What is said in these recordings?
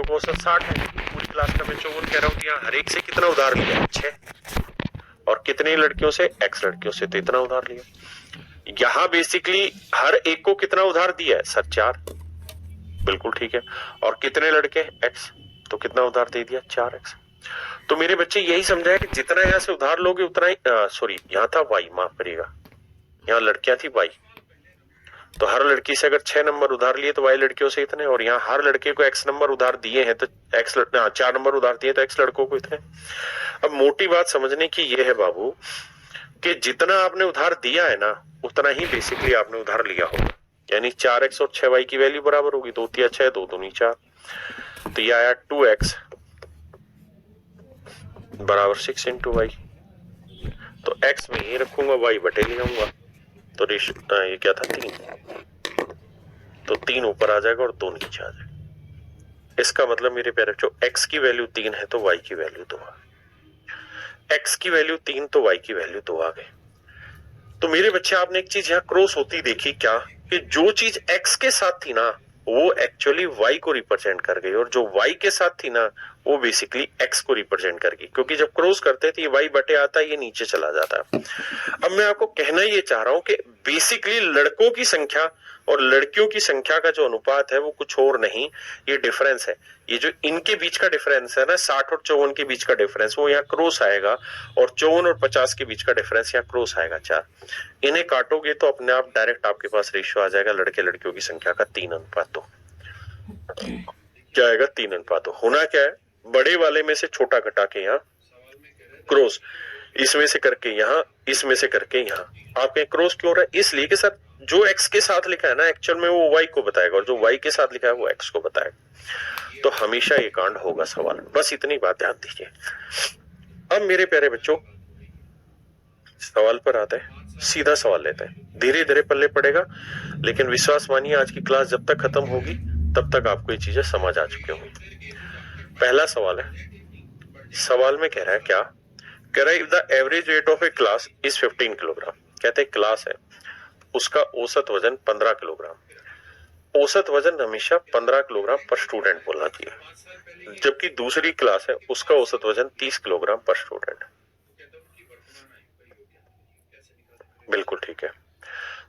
लड़कियों का औसत 60 है। पूरी क्लास का मैं 54 कह रहा हूँ। यहाँ हर एक से कितना उधार लिया? 6। और कितनी लड़कियों से? x लड़कियों से, तो इतना उधार लिया। यहाँ बेसिकली हर एक को कितना उधार दिया है सर? 4। बिल्कुल ठीक है। और कितने लड़के? x, तो कितना उधार दे दिया? 4x। तो मेरे बच्चे यही समझाया कि जितना यहां से उधार लोगे उतना ही, सॉरी यहाँ था y, माफ करिएगा, यहाँ लड़कियां थी y। तो हर लड़की से अगर 6 नंबर उधार लिए तो y लड़कियों से इतने, और यहाँ हर लड़के को x नंबर उधार दिए हैं तो 4 नंबर उधार दिए तो x लड़कों को इतने। अब मोटी बात समझने की ये है बाबू कि जितना आपने उधार दिया है ना उतना ही बेसिकली आपने उधार लिया होगा। यानी 4x और 6y की वैल्यू बराबर होगी। 2 तिया 6, 2 दूनी 4, तो ये आया 2x बराबर 6 इंटू वाई। तो x में ही रखूंगा, y बटे ले आऊंगा, तो ये क्या था? 3। तो 3 ऊपर आ जाएगा और 2 नीचे आ जाएगा। इसका मतलब मेरे प्यारे बच्चों x की वैल्यू 3 है तो y की वैल्यू 2 आ गई। x की वैल्यू 3 तो y की वैल्यू 2 आ गई। तो मेरे बच्चे आपने एक चीज यहाँ क्रॉस होती देखी क्या, कि जो चीज x के साथ थी ना वो एक्चुअली y को रिप्रेजेंट कर गई, और जो y के साथ थी ना वो बेसिकली x को रिप्रेजेंट कर गई। क्योंकि जब क्रॉस करते हैं तो ये y बटे आता है, ये नीचे चला जाता है। अब मैं आपको कहना ये चाह रहा हूं कि बेसिकली लड़कों की संख्या और लड़कियों की संख्या का जो अनुपात है वो कुछ और नहीं, ये डिफरेंस है। ये जो इनके बीच का डिफरेंस है ना, 60 और 54 के बीच का डिफरेंस, वो यहाँ क्रॉस आएगा, और 54 और 50 के बीच का डिफरेंस यहाँ क्रॉस आएगा 4। इन्हें काटोगे तो अपने आप डायरेक्ट आपके पास रेशियो आ जाएगा लड़के लड़कियों की संख्या का 3:2। क्या आएगा? 3:2। होना क्या है, बड़े वाले में से छोटा घटा के यहाँ क्रॉस, इसमें से करके यहाँ, इसमें से करके यहाँ। आपके क्रॉस क्यों हो रहा है? इसलिए कि सर जो x के साथ लिखा है ना एक्चुअल में वो y को बताएगा, और जो y के साथ लिखा है वो x को बताएगा। तो हमेशा ये कांड होगा सवाल, बस इतनी बात ध्यान दीजिए। अब मेरे प्यारे बच्चों सवाल पर आते हैं, सीधा सवाल लेते हैं, धीरे धीरे पल्ले पड़ेगा, लेकिन विश्वास मानिए आज की क्लास जब तक खत्म होगी तब तक आपको ये चीजें समझ आ चुकी होंगी। पहला सवाल है, सवाल में कह रहा है क्या? कह रहा है if the average weight of A class is 15 kilogram. कहते हैं क्लास है, उसका औसत वजन 15 किलोग्राम। औसत वजन हमेशा 15 किलोग्राम पर स्टूडेंट बोलना चाहिए, जबकि दूसरी क्लास है उसका औसत वजन 30 किलोग्राम पर स्टूडेंट। बिल्कुल ठीक है।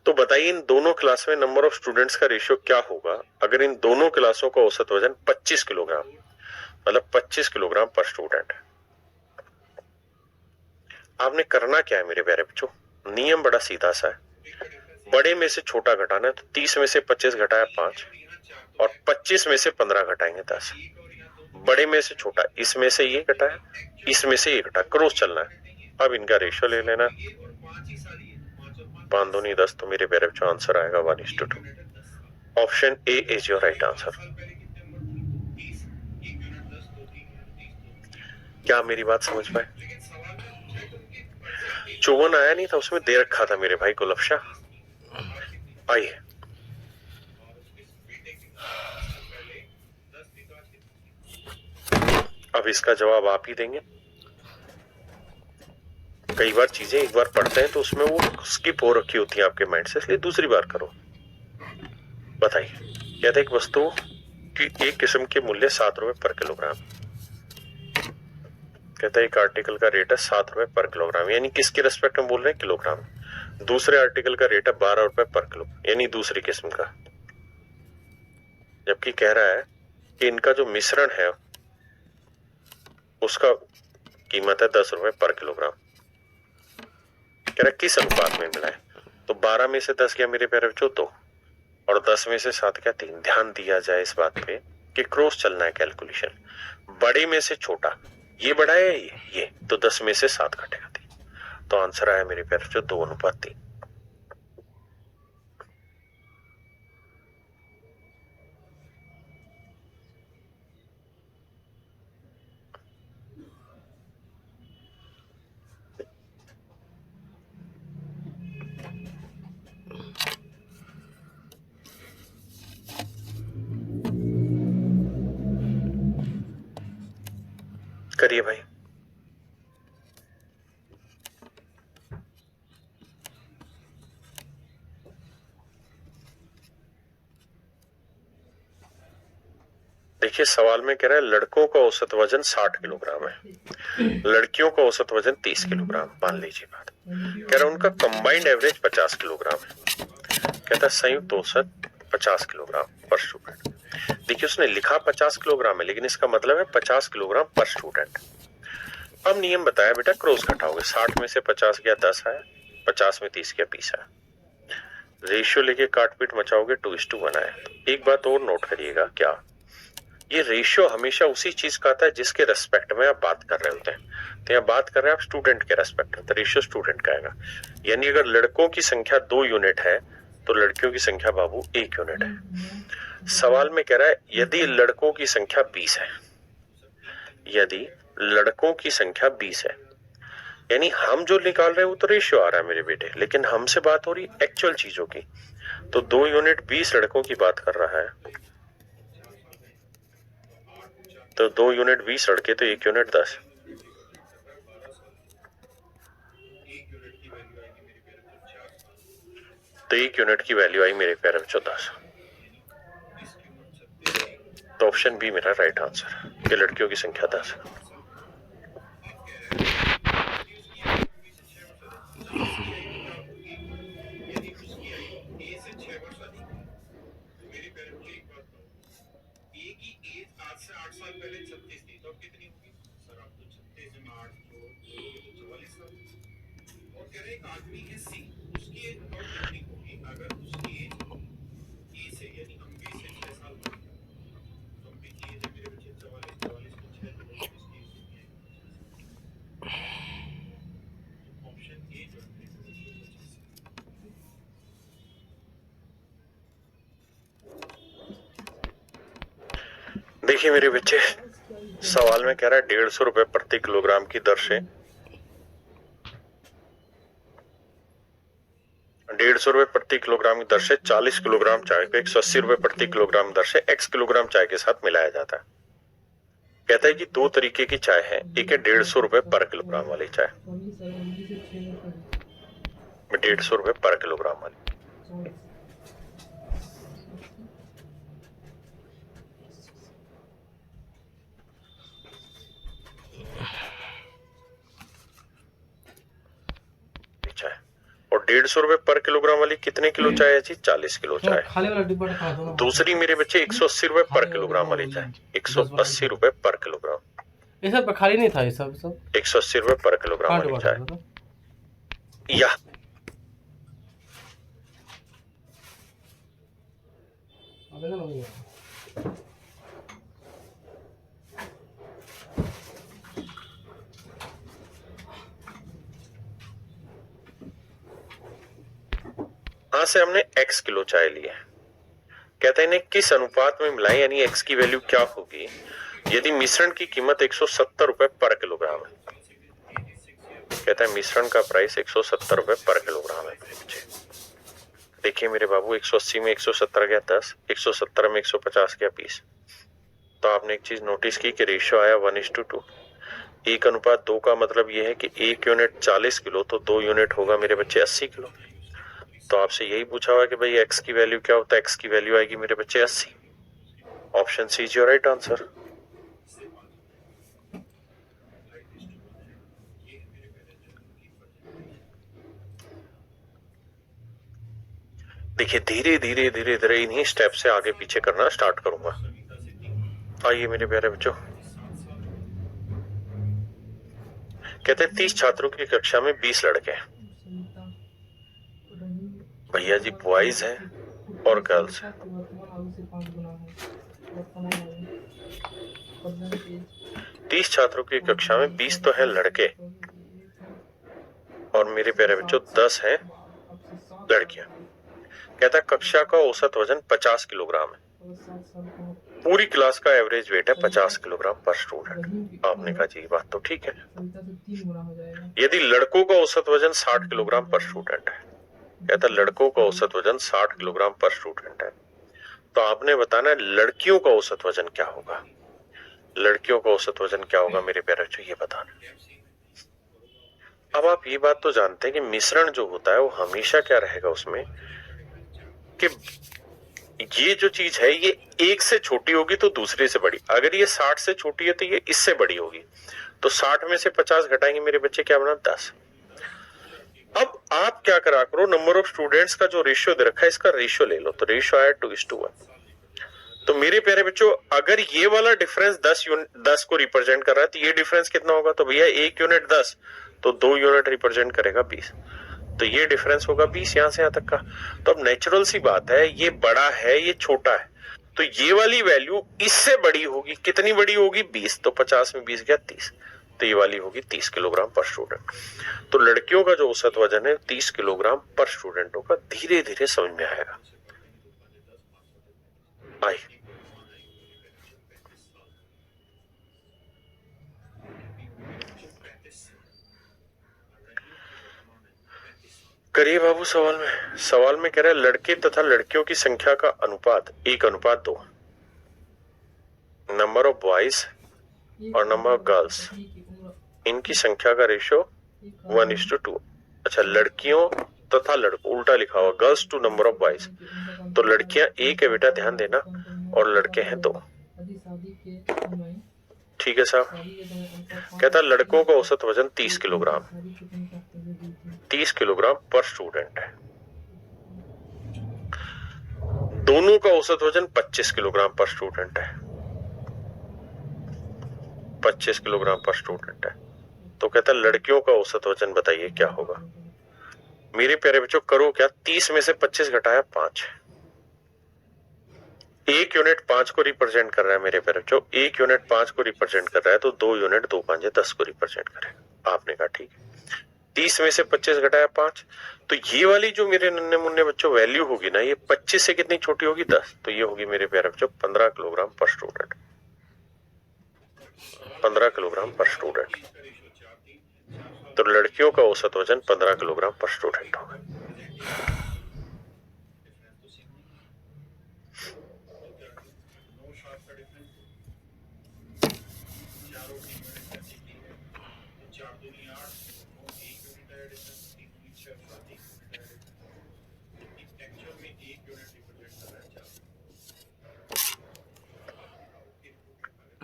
तो बताइए इन दोनों क्लास में नंबर ऑफ स्टूडेंट्स का रेशियो क्या होगा अगर इन दोनों क्लासों का औसत वजन 25 किलोग्राम, मतलब 25 किलोग्राम पर स्टूडेंट। आपने करना क्या है मेरे प्यारे बच्चों? नियम बड़ा सीधा सा है, बड़े में से छोटा घटाना है, तो 30 में से 25 घटाया 5, और 25 में से 15 घटाएंगे 10। बड़े में से छोटा, इसमें से ये घटाया, इसमें से ये घटा, क्रॉस चलना है। अब इनका रेशियो ले लेना, 5 दूनी 10, तो मेरे प्यारे बच्चों आंसर आएगा 1:2। Option A is your right answer. क्या आप मेरी बात समझ पाए? 54 आया नहीं था, उसमें दे रखा था मेरे भाई गुलाब शाह। आइए अब इसका जवाब आप ही देंगे। कई बार चीजें एक बार पढ़ते हैं तो उसमें वो स्किप हो रखी होती है आपके माइंड से, इसलिए दूसरी बार करो। बताइए, कहते एक वस्तु की एक किस्म के मूल्य 7 रुपए पर किलोग्राम। कहता है एक आर्टिकल का रेट है 7 रुपए पर किलोग्राम, यानी किसके रेस्पेक्ट में बोल रहे हैं? किलोग्राम। दूसरे आर्टिकल का रेट है 12 रुपए पर किलो, यानी दूसरी किस्म का। जबकि कह रहा है कि इनका जो मिश्रण है उसका कीमत है 10 रुपए पर किलोग्राम। कह रहा है किस अनुपात में मिला है? तो 12 में से 10 क्या मेरे प्यारे बच्चों? 2, और 10 में से 7 क्या? 3। ध्यान दिया जाए इस बात पे कि क्रॉस चलना है कैलकुलेशन। बड़े में से छोटा, ये बड़ा है ये, तो 10 में से 7 घटेगा 3। तो आंसर आया मेरे प्यारे बच्चों 2:3। करिए भाई। देखिए सवाल में कह रहा है लड़कों का औसत वजन 60 किलोग्राम है, लड़कियों का औसत वजन 30 किलोग्राम। मान लीजिए बात, कह रहा है उनका कंबाइंड एवरेज 50 किलोग्राम है। कहता है संयुक्त औसत 50 किलोग्राम पर स्टूडेंट। देखिए उसने लिखा 50 किलोग्राम है, लेकिन इसका मतलब है 50 किलोग्राम पर स्टूडेंट। अब नियम बताया बेटा, क्रॉस घटाओगे, 60 में से 50 गया 10 आया, 50 में 30 गया 20 आया, रेशियो लेके काटपीट मचाओगे 2:1 आया। तो एक बात और नोट करिएगा, क्या ये रेशियो हमेशा उसी चीज का आता है जिसके रेस्पेक्ट में आप बात कर रहे होते हैं। तो यहाँ बात कर रहे हैं आप स्टूडेंट के रेस्पेक्ट में, तो रेशियो स्टूडेंट का आएगा। यानी अगर लड़कों की संख्या 2 यूनिट है तो लड़कियों की संख्या बाबू 1 यूनिट है। सवाल में कह रहा है यदि लड़कों की संख्या 20 है, यदि लड़कों की संख्या 20 है, यानी हम जो निकाल रहे हैं वो तो रेशियो आ रहा है मेरे बेटे, लेकिन हमसे बात हो रही एक्चुअल चीजों की। तो 2 यूनिट 20 लड़कों की बात कर रहा है, तो 2 यूनिट 20 लड़के, तो 1 यूनिट 10। तो 1 यूनिट की वैल्यू आई मेरे प्यारे बच्चों 10। तो ऑप्शन बी मेरा राइट आंसर, कि लड़कियों की संख्या 10। देखिए मेरे बच्चे, सवाल में कह रहा है 150 रुपए प्रति किलोग्राम की दर से 150 रुपए प्रति किलोग्राम की दर से 40 किलोग्राम चाय को 180 रुपए प्रति किलोग्राम दर से x किलोग्राम चाय के साथ मिलाया जाता है। कहता है कि 2 तरीके की चाय है, एक है 150 रुपए पर किलोग्राम वाली चाय, 150 रुपए पर किलोग्राम वाली। चाय और 150 रुपए पर किलोग्राम वाली कितने किलो चाय है जी? 40 किलो चाय। दूसरी मेरे बच्चे 180 रुपए पर किलोग्राम वाली चाय, 180 रुपए पर किलोग्राम। ये सब खाली नहीं था, ये सब 180 रुपए पर किलोग्राम वाली चाय। या यहां से हमने x किलो चाय ली है। कहते हैं इन्हें किस अनुपात में मिलाएं, यानी x की वैल्यू क्या होगी यदि मिश्रण की कीमत 170 रुपए पर किलोग्राम है। कहता है मिश्रण का प्राइस 170 रुपए पर किलोग्राम है। देखिए मेरे बाबू, 180 में 170 गया 10, 170 में 150 गया 20। तो आपने एक चीज नोटिस की कि रेशियो आया 1:2। 1:2 का मतलब यह है कि 1 यूनिट 40 किलो, तो 2 यूनिट होगा मेरे बच्चे 80 किलो। तो आपसे यही पूछा हुआ कि भाई x की वैल्यू क्या होता है, x की वैल्यू आएगी मेरे बच्चे 80। Option C is your right answer. देखिए धीरे धीरे धीरे धीरे इन्हीं स्टेप से आगे पीछे करना स्टार्ट करूंगा। आइए मेरे प्यारे बच्चों, कहते हैं 30 छात्रों की कक्षा में 20 लड़के हैं। भैया जी बॉयज हैं और गर्ल्स हैं। 30 छात्रों की कक्षा में 20 तो हैं लड़के और मेरे प्यारे बच्चों 10 हैं लड़कियां। कहता है कक्षा का औसत वजन 50 किलोग्राम है, पूरी क्लास का एवरेज वेट है 50 किलोग्राम पर स्टूडेंट। आपने कहा जी बात तो ठीक है। यदि लड़कों का औसत वजन 60 किलोग्राम पर स्टूडेंट है, कहता लड़कों का औसत वजन 60 किलोग्राम पर स्टूडेंट है, तो आपने बताना है लड़कियों का औसत वजन क्या होगा। लड़कियों का औसत वजन क्या होगा मेरे प्यारे बच्चों, ये बताना। अब आप ये बात तो जानते हैं कि मिश्रण जो होता है वो हमेशा क्या रहेगा उसमें कि ये जो चीज है ये एक से छोटी होगी तो दूसरे से बड़ी, अगर ये 60 से छोटी है तो ये इससे बड़ी होगी। तो 60 में से 50 घटाएंगे मेरे बच्चे, क्या बना 10। अब आप क्या करा करो, नंबर ऑफ स्टूडेंट्स का जो रेशियो दे रखा है इसका रेशियो ले लो। तो रेशियो आया 2:1। तो मेरे प्यारे बच्चों अगर ये वाला डिफरेंस 10 को रिप्रेजेंट कर रहा है तो ये डिफरेंस कितना होगा, तो भैया 1 यूनिट 10 तो 2 यूनिट रिप्रेजेंट करेगा 20। तो ये डिफरेंस होगा 20 यहां से यहां तक का। तो अब नेचुरल सी बात है, ये बड़ा है ये छोटा है, तो ये वाली वैल्यू इससे बड़ी होगी। कितनी बड़ी होगी 20, तो 50 में 20 गया 30, तो ये वाली होगी 30 किलोग्राम पर स्टूडेंट। तो लड़कियों का जो औसत वजन है 30 किलोग्राम पर स्टूडेंट होगा। धीरे धीरे समझ में आएगा। आई करिए बाबू सवाल में कह रहा है लड़के तथा लड़कियों की संख्या का अनुपात 1:2, नंबर ऑफ बॉयज और नंबर ऑफ गर्ल्स, इनकी संख्या का रेशियो 1:2। अच्छा, लड़कियों तथा लड़कों उल्टा लिखा हुआ, girls to number of boys. तो लड़कियां 1 है बेटा, ध्यान देना, और लड़के हैं 2। ठीक है साहब। कहता लड़कों का औसत वजन 30 किलोग्राम 30 किलोग्राम पर स्टूडेंट है। दोनों का औसत वजन 25 किलोग्राम पर स्टूडेंट है। 25 किलोग्राम पर स्टूडेंट है। तो कहता लड़कियों का औसत वजन बताइए क्या होगा। मेरे प्यारे बच्चों करो क्या, 30 में से 25 घटाया 5। 1 यूनिट 5 को रिप्रेजेंट कर रहा है मेरे प्यारे बच्चों, 1 यूनिट 5 को रिप्रेजेंट कर रहा है, तो 2 यूनिट 2 5 10 को रिप्रेजेंट करेगा। आपने कहा ठीक है। 30 में से 25 घटाया 5, तो ये वाली जो मेरे नन्हे मुन्ने बच्चों वैल्यू होगी ना, ये 25 से कितनी छोटी होगी 10, तो ये होगी मेरे प्यारे बच्चों 15 किलोग्राम पर स्टूडेंट। 15 किलोग्राम पर स्टूडेंट। तो लड़कियों का औसत वजन 15 किलोग्राम पर स्टूडेंट होगा।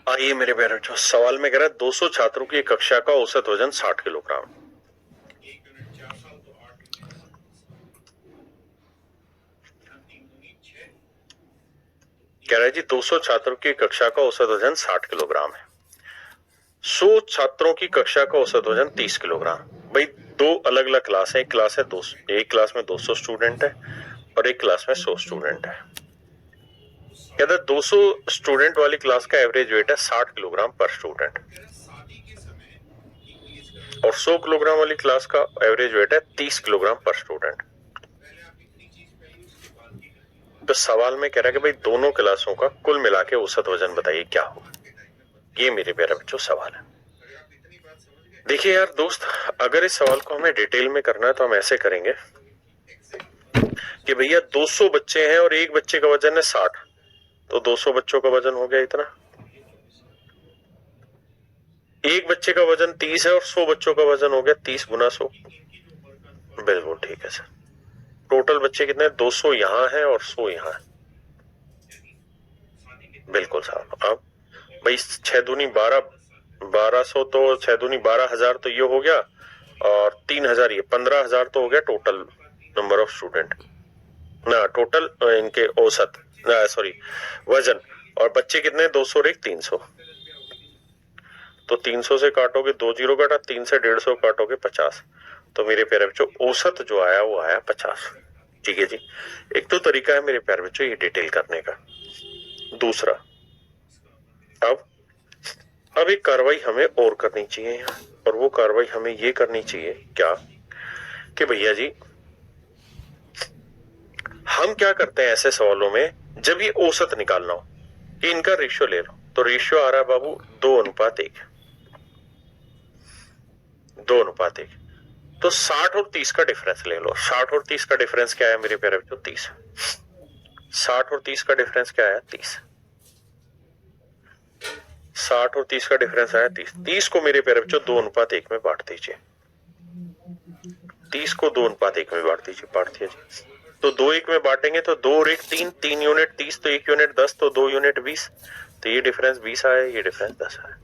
आइए मेरे प्यारे बच्चों, सवाल में कह रहा है 200 छात्रों की कक्षा का औसत वजन 60 किलोग्राम। कह रहा है जी 200 छात्रों की कक्षा का औसत वजन 60 किलोग्राम है। 100 छात्रों की कक्षा का औसत वजन 30 किलोग्राम। भाई दो अलग अलग क्लास है, एक क्लास है 200, एक क्लास में 200 स्टूडेंट है और एक क्लास में 100 स्टूडेंट है। कहता है 200 स्टूडेंट वाली क्लास का एवरेज वेट है 60 किलोग्राम पर स्टूडेंट और 100 किलोग्राम वाली क्लास का एवरेज वेट है 30 किलोग्राम पर स्टूडेंट। तो सवाल में कह रहा है कि भाई दोनों क्लासों का कुल मिला के औसत वजन बताइए क्या होगा। ये मेरे प्यारे बच्चों सवाल है। देखिए यार दोस्त, अगर इस सवाल को हमें डिटेल में करना है तो हम ऐसे करेंगे कि भैया 200 बच्चे हैं और एक बच्चे का वजन है 60, तो 200 बच्चों का वजन हो गया इतना। एक बच्चे का वजन 30 है और 100 बच्चों का वजन हो गया 30 गुना 100। बिल्कुल ठीक है सर। टोटल बच्चे कितने, 200 यहाँ है और 100 यहाँ है। बिल्कुल साहब। अब भाई 6 दूनी 1200 तो 6 दूनी 12,000 तो ये हो गया और 3,000 ये 15,000 तो हो गया टोटल नंबर ऑफ स्टूडेंट ना, टोटल इनके औसत सॉरी वजन। और बच्चे कितने, 200 और 300। तो 300 से काटोगे 2 जीरो काटा, 3 से 150 काटोगे 50। तो मेरे प्यारे बच्चों औसत जो आया वो आया 50। ठीक है जी। एक तो तरीका है मेरे प्यारे बच्चों ये डिटेल करने का। दूसरा, अब एक कार्रवाई हमें और करनी चाहिए यहाँ, और वो कार्रवाई हमें ये करनी चाहिए क्या कि भैया जी हम क्या करते हैं ऐसे सवालों में, जब ये औसत निकालना हो कि इनका रेशियो ले लो, तो रेशियो आ रहा है बाबू 2:1। 2:1। तो 60 और 30 का डिफरेंस ले लो। 60 और 30 का डिफरेंस क्या है मेरे प्यारे बच्चों, 30। 60 और 30 का डिफरेंस क्या आया, 30। 60 और 30 का डिफरेंस आया 30। 30 को मेरे प्यारे बच्चों 2:1 में बांट दीजिए। 30 को 2:1 में बांट दीजिए। बांट दिया जी। तो 2 1 में बांटेंगे तो 2 और 1 3, 3 यूनिट 30, तो 1 यूनिट 10, तो 2 यूनिट 20, तो ये डिफरेंस 20 आया, ये डिफरेंस 10 आया।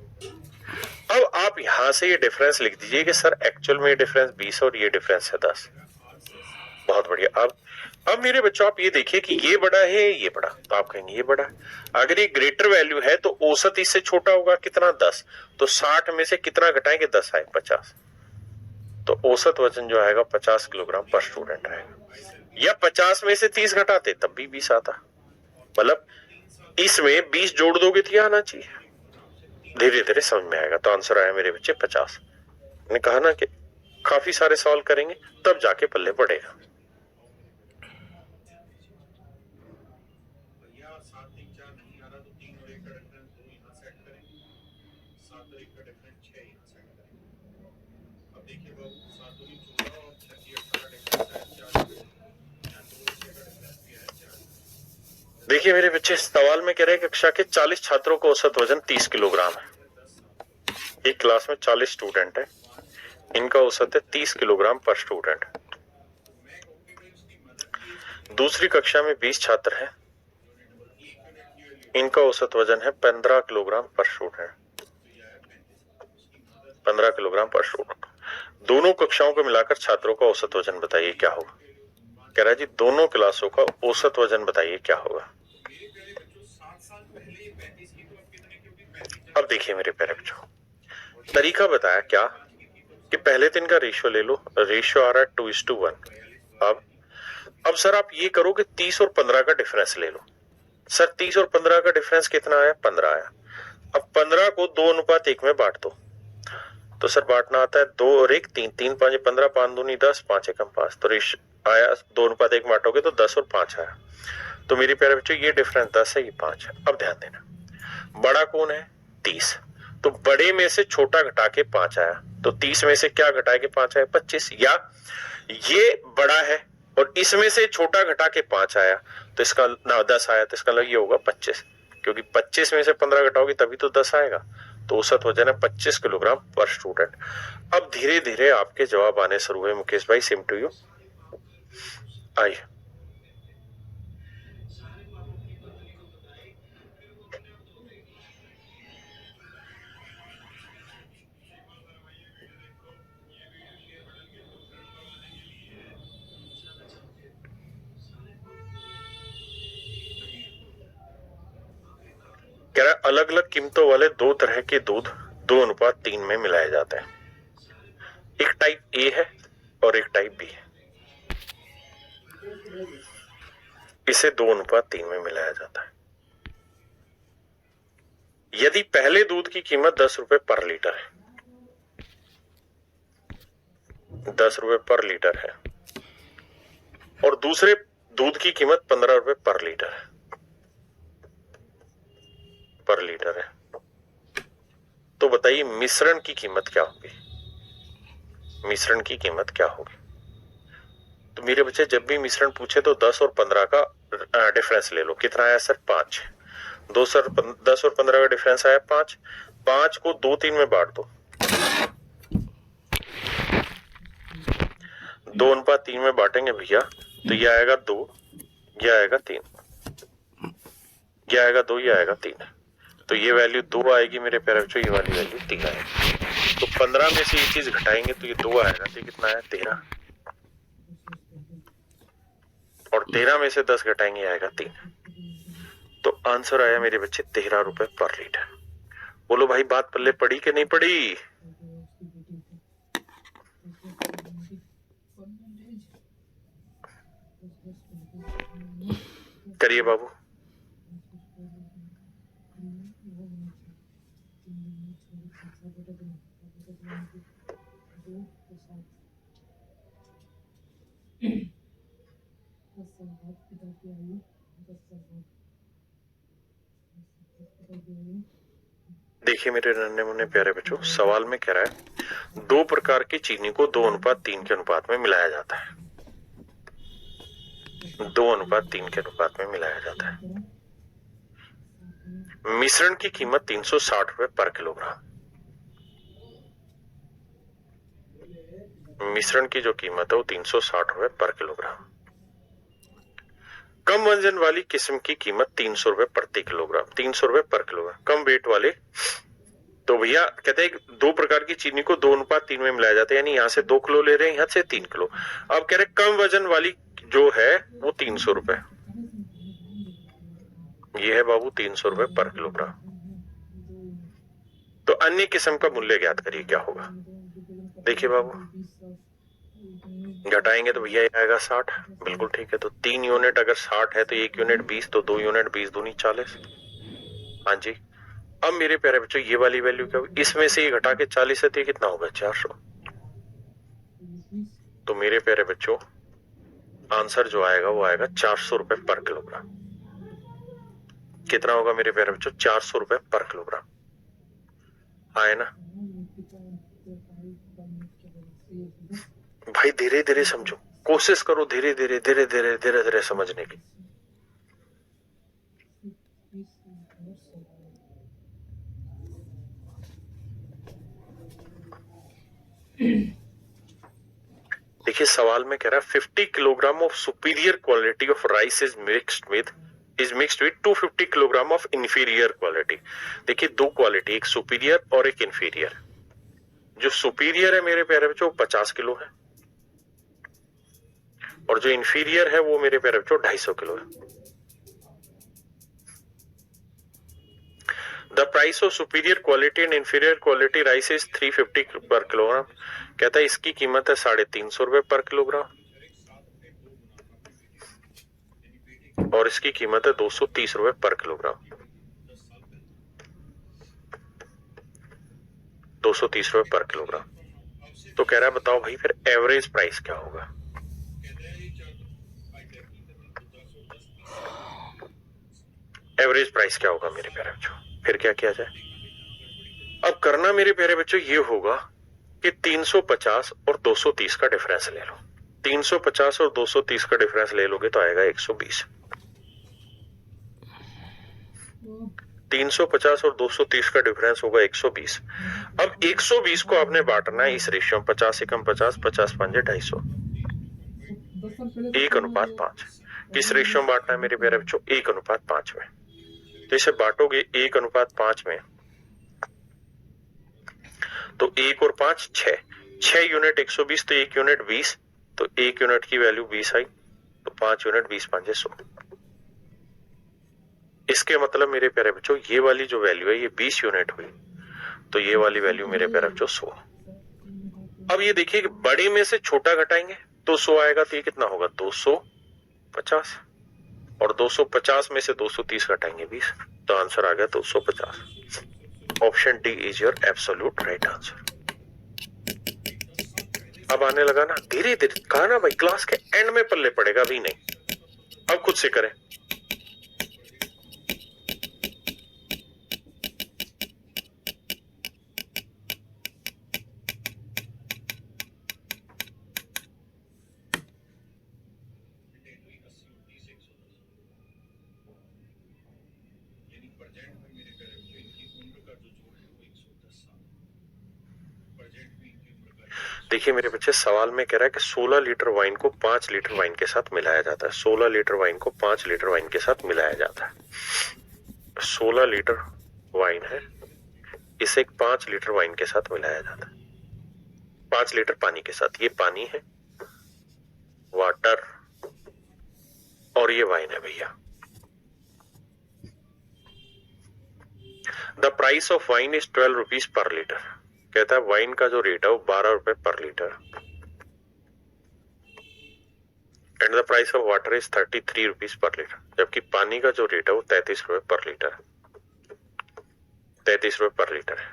अब आप यहां से ये डिफरेंस लिख दीजिए कि सर एक्चुअल में ये डिफरेंस 20 और ये डिफरेंस है 10। बहुत बढ़िया। अब मेरे बच्चों आप ये देखिए कि ये बड़ा है ये बड़ा, तो आप कहेंगे ये बड़ा है। अगर ये ग्रेटर वैल्यू है तो औसत इससे छोटा होगा, कितना 10, तो 60 में से कितना घटाएंगे 10 आए 50, तो औसत वजन जो आएगा 50 किलोग्राम पर स्टूडेंट आएगा। या 50 में से 30 घटाते तब भी 20 आता, मतलब इसमें 20 जोड़ दोगे तो आना चाहिए, धीरे धीरे समझ में आएगा। तो आंसर आया मेरे बच्चे 50। मैंने कहा ना कि काफी सारे सवाल करेंगे तब जाके पल्ले पड़ेगा। देखिए मेरे बच्चे, इस सवाल में कह रहे हैं कक्षा के 40 छात्रों का औसत वजन 30 किलोग्राम है। एक क्लास में 40 स्टूडेंट है, इनका औसत है 30 किलोग्राम पर स्टूडेंट। दूसरी कक्षा में 20 छात्र हैं, इनका औसत वजन है 15 किलोग्राम पर स्टूडेंट। 15 किलोग्राम पर स्टूडेंट। दोनों कक्षाओं को मिलाकर छात्रों का औसत वजन बताइए क्या होगा। कह रहा है जी दोनों क्लासों का औसत वजन बताइए क्या होगा। अब देखिए मेरे प्यारे बच्चों, तरीका बताया क्या कि पहले दिन का रेशियो ले लो, रेशियो आ रहा है 2:1। अब सर आप ये करो कि 30 और 15 का डिफरेंस ले लो। सर 30 और 15 का डिफरेंस कितना आया, 15 आया। अब 15 को 2:1 में बांट दो, तो सर बांटना आता है 2 और 1 3, 3 5 15, 5 दूनी 10, 5 एकम 5, तो रेशियो आया 2:1 बांटोगे तो 10 और 5 आया। तो मेरे प्यारे बच्चों ये डिफरेंस 10 है, ये 5 है। अब ध्यान देना, बड़ा कौन है 30, तो बड़े में से छोटा घटा के 5 आया, तो 30 में से क्या घटा के 5 आया 25, या ये बड़ा है और इसमें से छोटा घटा के 5 आया तो इसका ना 10 आया, तो इसका मतलब ये होगा 25, क्योंकि 25 में से 15 घटाओगे तभी तो 10 आएगा। तो औसत वजन है 25 किलोग्राम पर स्टूडेंट। अब धीरे धीरे आपके जवाब आने शुरू हुए मुकेश भाई, सेम टू यू। आइए कह रहा है अलग अलग कीमतों वाले दो तरह के दूध 2:3 में मिलाए जाते हैं। एक टाइप ए है और एक टाइप बी है, इसे 2:3 में मिलाया जाता है। यदि पहले दूध की कीमत 10 रुपए पर लीटर है, 10 रुपए पर लीटर है, और दूसरे दूध की कीमत 15 रुपए पर लीटर है, तो बताइए मिश्रण की कीमत क्या होगी, मिश्रण की कीमत क्या होगी। तो मेरे बच्चे जब भी मिश्रण पूछे तो 10 और 15 का डिफरेंस ले लो। कितना आया सर 5, 10 और 15 का डिफरेंस आया 5, 5 को 2-3 में बांट दो, 2:3 में बांटेंगे भैया तो ये आएगा 2, ये आएगा 3, ये आएगा 2, ये आएगा 3, तो ये वैल्यू 2 आएगी मेरे प्यारे बच्चों, ये वाली वैल्यू 3 आएगी। तो 15 में से ये चीज घटाएंगे तो ये 2 आएगा, तो कितना है 13, और 13 में से 10 घटाएंगे आएगा 3, तो आंसर आया मेरे बच्चे 13 रुपए पर लीटर। बोलो भाई बात पल्ले पड़ी कि नहीं पड़ी। करिए बाबू। देखिए मेरे नन्हे मुन्ने प्यारे बच्चों, सवाल में कह रहा है 2 प्रकार की चीनी को 2:3 के अनुपात में मिलाया जाता है, 2:3 के अनुपात में मिलाया जाता है। मिश्रण की कीमत 360 रुपए पर किलोग्राम, मिश्रण की जो कीमत है वो 360 रुपए पर किलोग्राम। कम वजन वाली किस्म की कीमत 300 रुपए प्रति किलोग्राम, 300 रुपए पर किलोग्राम। कम वेट वाले, तो भैया कहते हैं दो प्रकार की चीनी को 2:3 में मिलाया जाता है, यानी यहाँ से 2 किलो ले रहे हैं, यहाँ से 3 किलो। अब कह रहे कम वजन वाली जो है वो 300 रुपए, ये है बाबू 300 रुपए पर किलोग्राम। तो अन्य किस्म का मूल्य ज्ञात करिए क्या होगा। देखिए बाबू, घटाएंगे तो भैया आएगा 60, बिल्कुल ठीक है। तो 3 यूनिट अगर 60 है तो 1 यूनिट 20, तो 2 यूनिट 20 दूनी 40। हाँ जी। अब मेरे प्यारे बच्चों ये वाली वैल्यू क्या होगी, इसमें से ये घटा के 40 है तो ये कितना होगा 400। तो मेरे प्यारे बच्चों आंसर जो आएगा वो आएगा 400 रुपए पर किलोग्राम। कितना होगा मेरे प्यारे बच्चों, 400 रुपए पर किलोग्राम। आए ना भाई, धीरे धीरे समझो, कोशिश करो धीरे धीरे धीरे धीरे धीरे धीरे समझने की। देखिए सवाल में कह रहा है 50 kilogram of superior quality of rice is mixed with 250 kilogram of inferior quality. देखिए दो क्वालिटी, एक सुपीरियर और एक इंफीरियर। जो सुपीरियर है मेरे प्यारे बच्चों 50 किलो है, और जो इंफीरियर है वो मेरे प्यारे बच्चों 250 किलो है। The price of superior quality and inferior quality rice is 350 पर किलोग्राम। कहता है इसकी कीमत है 350 रुपए पर किलोग्राम, और इसकी कीमत है 230 रुपए पर किलोग्राम। 230 रुपए पर किलोग्राम। तो कह रहा है बताओ भाई फिर एवरेज प्राइस क्या होगा। एवरेज प्राइस क्या होगा मेरे प्यारे बच्चों, फिर क्या किया जाए। अब करना मेरे प्यारे बच्चों ये होगा कि 350 और 230 का डिफरेंस ले लो। 350 और 230 का डिफरेंस ले लोगे तो आएगा 120। 350 और 230 का डिफरेंस होगा 120। अब 120 को आपने बांटना है इस रेशियो में, 50 एकम 50, 50 पंजे 250, 1:5। किस रेशियो में बांटना है मेरे प्यारे बच्चों, 1:5 में। तो इसे बांटोगे 1:5 में, तो 1 और 5 6 यूनिट 120, तो 1 यूनिट 20, तो 1 यूनिट की वैल्यू 20 आई, तो 5 यूनिट 20 5 100। इसके मतलब मेरे प्यारे बच्चों ये वाली जो वैल्यू है ये 20 यूनिट हुई, तो ये वाली वैल्यू मेरे प्यारे बच्चों 100। अब ये देखिए कि बड़े में से छोटा घटाएंगे तो 100 आएगा, तो ये कितना होगा 250, और 250 में से 230 घटाएंगे 20, तो आंसर आ गया 250। Option D is your absolute right answer. अब आने लगा ना धीरे धीरे, कहा ना भाई क्लास के एंड में पल्ले पड़ेगा, अभी नहीं। अब खुद से करें। देखिए मेरे बच्चे सवाल में कह रहा है कि 16 लीटर वाइन को 5 लीटर वाइन के साथ मिलाया जाता है। 16 लीटर वाइन को 5 लीटर वाइन के साथ मिलाया जाता है। 16 लीटर वाइन है, इसे 5 लीटर वाइन के साथ मिलाया जाता है। 5 लीटर पानी के साथ, ये पानी है, वाटर, और ये वाइन है भैया। The price of wine is 12 rupees per litre. कहता है वाइन का जो रेट है वो 12 रुपए पर litre, and the price of water is 33 rupees per litre. जबकि पानी का जो रेट है वो 33 रुपए पर लीटर है, 33 रुपए पर लीटर है।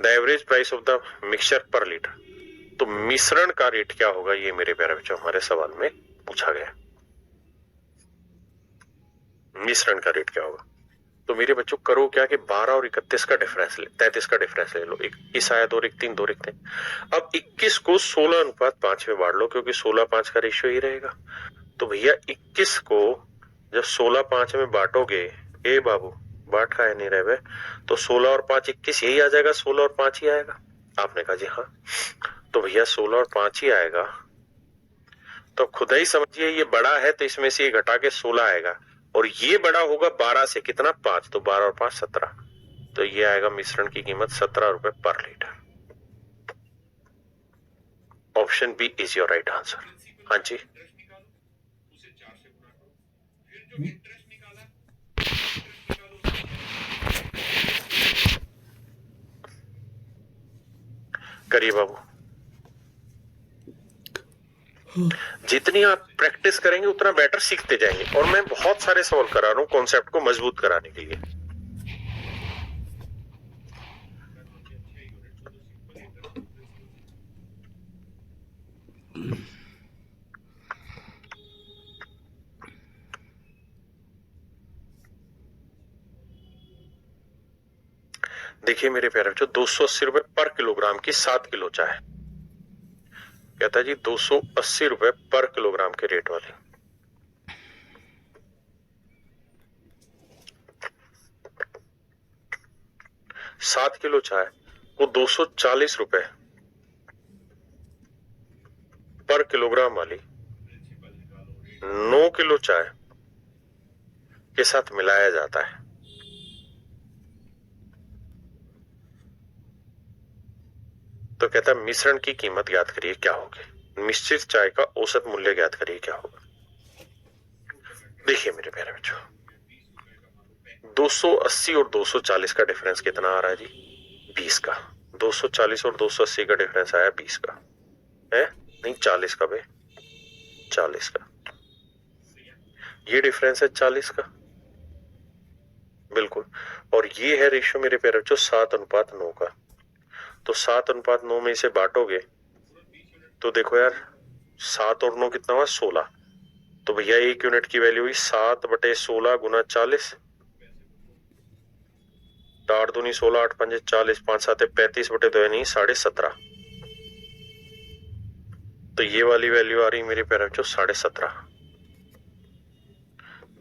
The average price of the mixture पर लीटर। तो मिश्रण का रेट क्या होगा, ये मेरे प्यारे बच्चों हमारे सवाल में पूछा गया। मिश्रण का रेट क्या होगा, तो मेरे बच्चों करो क्या कि 12 और 31 का डिफरेंस ले, 33 का डिफरेंस ले लो। 21 आया 2 3 2 3। अब 21 को 16:5 में बांट लो, क्योंकि 16:5 का रेशियो ही रहेगा। तो भैया 21 को जब 16:5 में बांटोगे, ए बाबू बांट का नहीं रहे, तो 16 और 5 21 यही आ जाएगा, 16 और 5 ही आएगा। आपने कहा जी हाँ, तो भैया 16 और 5 ही आएगा। तो खुद ही समझिए ये बड़ा है तो इसमें से ये घटा के 16 आएगा, और ये बड़ा होगा 12 से, कितना 5, तो 12 और 5 17, तो ये आएगा मिश्रण की कीमत 17 रुपए पर litre. Option B is your right answer. हाँ जी, करिए बाबू। जितनी आप प्रैक्टिस करेंगे उतना बेटर सीखते जाएंगे, और मैं बहुत सारे सवाल करा रहा हूं कॉन्सेप्ट को मजबूत कराने के लिए। देखिए मेरे प्यारे बच्चों, 280 रुपए पर किलोग्राम की 7 किलो चाय, कहता है जी 280 रुपए पर किलोग्राम के रेट वाली। सात किलो चाय वो 240 रुपए पर किलोग्राम वाली 9 किलो चाय के साथ मिलाया जाता है। तो कहता है मिश्रण की कीमत ज्ञात करिए क्या होगी, मिश्रित चाय का औसत मूल्य ज्ञात करिए क्या होगा। देखिए मेरे प्यारे बच्चों, 280 और 240 का डिफरेंस कितना आ रहा है जी, 20 का। 240 और 280 का डिफरेंस आया 20 का, है नहीं 40 का बे, 40 का। ये डिफरेंस है 40 का, बिल्कुल। और ये है रेशियो मेरे प्यारे बच्चों 7:9 का। तो 7:9 में इसे बांटोगे तो देखो यार, 7 और 9 कितना हुआ, 16। तो भैया 1 यूनिट की वैल्यू हुई 7/16 गुना 40, 8 दूनी 16, 8 पंजे 40, 5 7 35/2 यानी 17.5। तो ये वाली वैल्यू आ रही मेरे प्यारे बच्चों 17.5।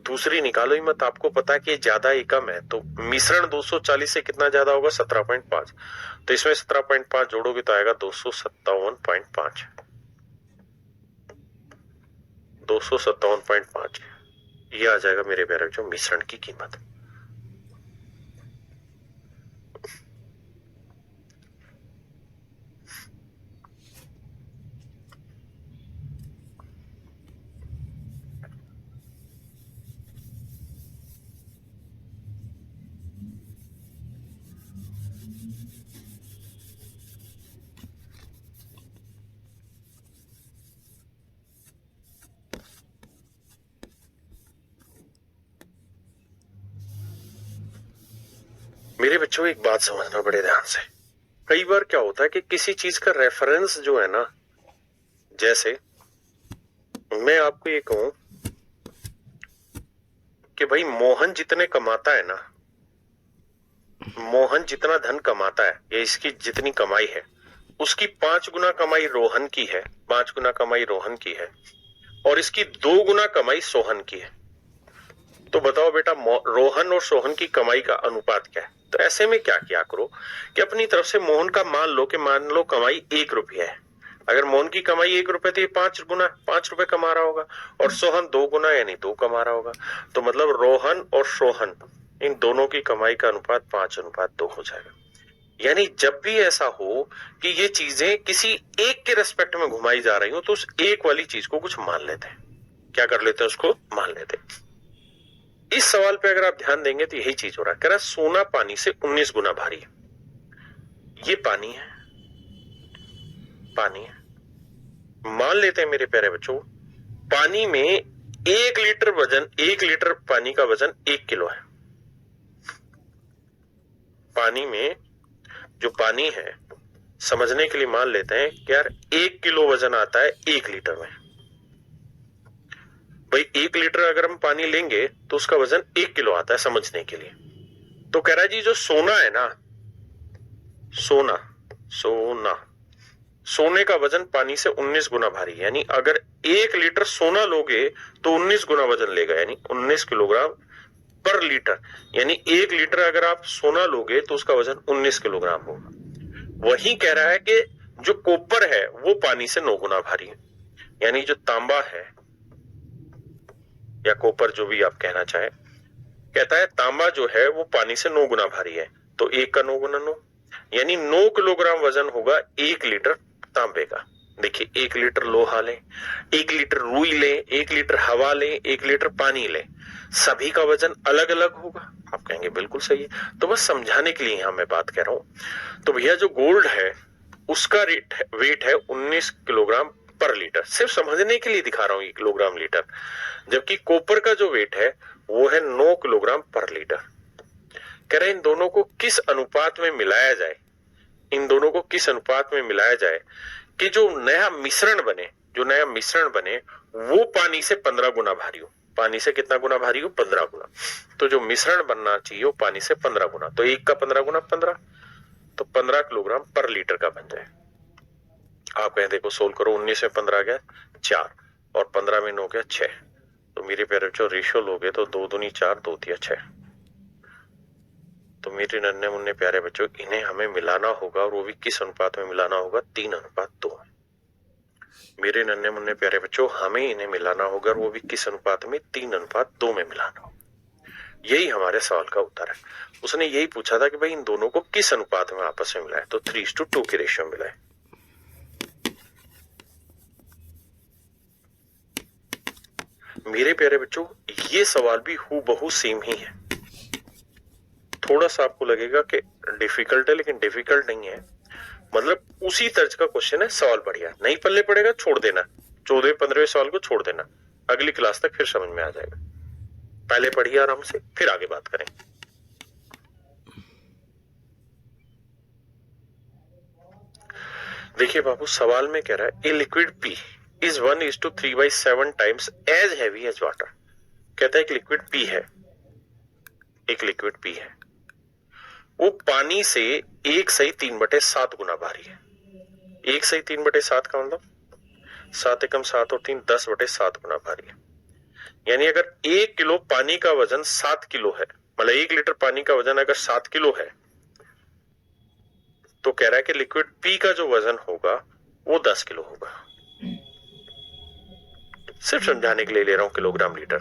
दूसरी निकालो ही मत, आपको पता है कि ये ज्यादा ही कम है। तो मिश्रण 240 से कितना ज्यादा होगा, 17.5। तो इसमें 17.5 जोड़ोगे तो आएगा 257.5, 257.5। ये आ जाएगा मेरे प्यारे बच्चों मिश्रण की कीमत। मेरे बच्चों एक बात समझना बड़े ध्यान से, कई बार क्या होता है कि किसी चीज का रेफरेंस जो है ना, जैसे मैं आपको ये कहूं कि भाई मोहन जितने कमाता है ना, मोहन जितना धन कमाता है या इसकी जितनी कमाई है उसकी 5 गुना कमाई रोहन की है, 5 गुना कमाई रोहन की है, और इसकी 2 गुना कमाई सोहन की है। तो बताओ बेटा रोहन और सोहन की कमाई का अनुपात क्या है। तो ऐसे में क्या किया करो कि अपनी तरफ से मोहन का मान लो कमाई 1 रुपया है। अगर मोहन की कमाई 1 रुपए तो ये 5 गुना 5 रुपए कमा रहा होगा, और सोहन 2 गुना यानी 2 कमा रहा होगा। तो मतलब रोहन और सोहन इन दोनों की कमाई का अनुपात 5:2 हो जाएगा। यानी जब भी ऐसा हो कि ये चीजें किसी एक के रेस्पेक्ट में घुमाई जा रही हो तो उस एक वाली चीज को कुछ मान लेते हैं। क्या कर लेते हैं, उसको मान लेते हैं। इस सवाल पे अगर आप ध्यान देंगे तो यही चीज हो रहा है। कह रहा सोना पानी से 19 गुना भारी है। ये पानी है, पानी है। मान लेते हैं मेरे प्यारे बच्चों, पानी में 1 लीटर वजन, 1 लीटर पानी का वजन 1 किलो है। पानी में जो पानी है, समझने के लिए मान लेते हैं कि यार 1 किलो वजन आता है 1 लीटर में। भाई 1 लीटर अगर हम पानी लेंगे तो उसका वजन 1 किलो आता है, समझने के लिए। तो कह रहा है जी जो सोना है ना, सोने का वजन पानी से 19 गुना भारी, यानी अगर 1 लीटर सोना लोगे तो 19 गुना वजन लेगा, यानी 19 किलोग्राम पर लीटर। यानी 1 लीटर अगर आप सोना लोगे तो उसका वजन 19 किलोग्राम होगा। वही कह रहा है कि जो कॉपर है वो पानी से 9 गुना भारी है। यानी जो तांबा है या कॉपर, जो भी आप कहना चाहें, कहता है तांबा जो है वो पानी से 9 गुना भारी है। तो 1 का 9 गुना 9, यानी 9 किलोग्राम वजन होगा 1 लीटर तांबे का। देखिए 1 लीटर लोहा लें, 1 लीटर रुई लें, 1 लीटर हवा लें, 1 लीटर पानी लें, सभी का वजन अलग अलग होगा। आप कहेंगे बिल्कुल सही है। तो बस समझाने के लिए यहां मैं बात कह रहा हूं। तो भैया जो गोल्ड है उसका वेट है 19 किलोग्राम पर लीटर, सिर्फ समझने के लिए दिखा रहा हूं ये किलोग्राम लीटर। जबकि कॉपर का जो वेट है वो है 9 किलोग्राम पर लीटर। कह रहे हैं इन दोनों को किस अनुपात में मिलाया जाए, इन दोनों को किस अनुपात में मिलाया जाए कि जो नया मिश्रण बने वो पानी से 15 गुना भारी हो। पानी से कितना गुना भारी हो? 15 गुना। तो जो मिश्रण बनना चाहिए वो पानी से 15 गुना। तो 1 का 15 गुना 15, तो 15 किलोग्राम पर लीटर का बन जाए। आप कहें देखो सोल्व करो, 19 में 15 गया 4 और 15 में 9 गया 6। तो मेरे प्यारे बच्चों रेशियो लोगे तो 2 दूनी 4, 2 तिया 6। तो मेरे नन्हे मुन्ने प्यारे बच्चों इन्हें हमें मिलाना होगा, और वो भी किस अनुपात में मिलाना होगा? 3:2। मेरे नन्हे मुन्ने प्यारे बच्चों हमें इन्हें मिलाना होगा, और वो भी किस अनुपात में? 3:2 में मिलाना होगा। यही हमारे सवाल का उत्तर है। उसने यही पूछा था कि भाई इन दोनों को किस अनुपात में आपस में मिलाए, तो 3:2 की रेशियो मिलाए। मेरे प्यारे बच्चों ये सवाल भी हूबहू सेम ही है। थोड़ा सा आपको लगेगा कि डिफिकल्ट है, लेकिन डिफिकल्ट नहीं है। मतलब उसी तर्ज का क्वेश्चन है, सवाल बढ़िया नहीं पल्ले पड़ेगा छोड़ देना, 14-15वें सवाल को छोड़ देना, अगली क्लास तक फिर समझ में आ जाएगा। पहले पढ़िए आराम से, फिर आगे बात करें। देखिए बाबू सवाल में कह रहा है a liquid P is 1:3/7 times as heavy as water. कहता है एक लिक्विड पी है, एक लिक्विड पी है, वो पानी से 1/3/7 गुना भारी है। 1/3/7 का मतलब 7 एकम 7 और 3 10/7 गुना भारी है। यानी अगर 1 किलो पानी का वजन 7 किलो है, मतलब 1 लीटर पानी का वजन अगर 7 किलो है, तो कह रहा है कि लिक्विड पी का जो वजन होगा वो 10 किलो होगा। सिर्फ समझाने के लिए ले रहा हूं किलोग्राम लीटर।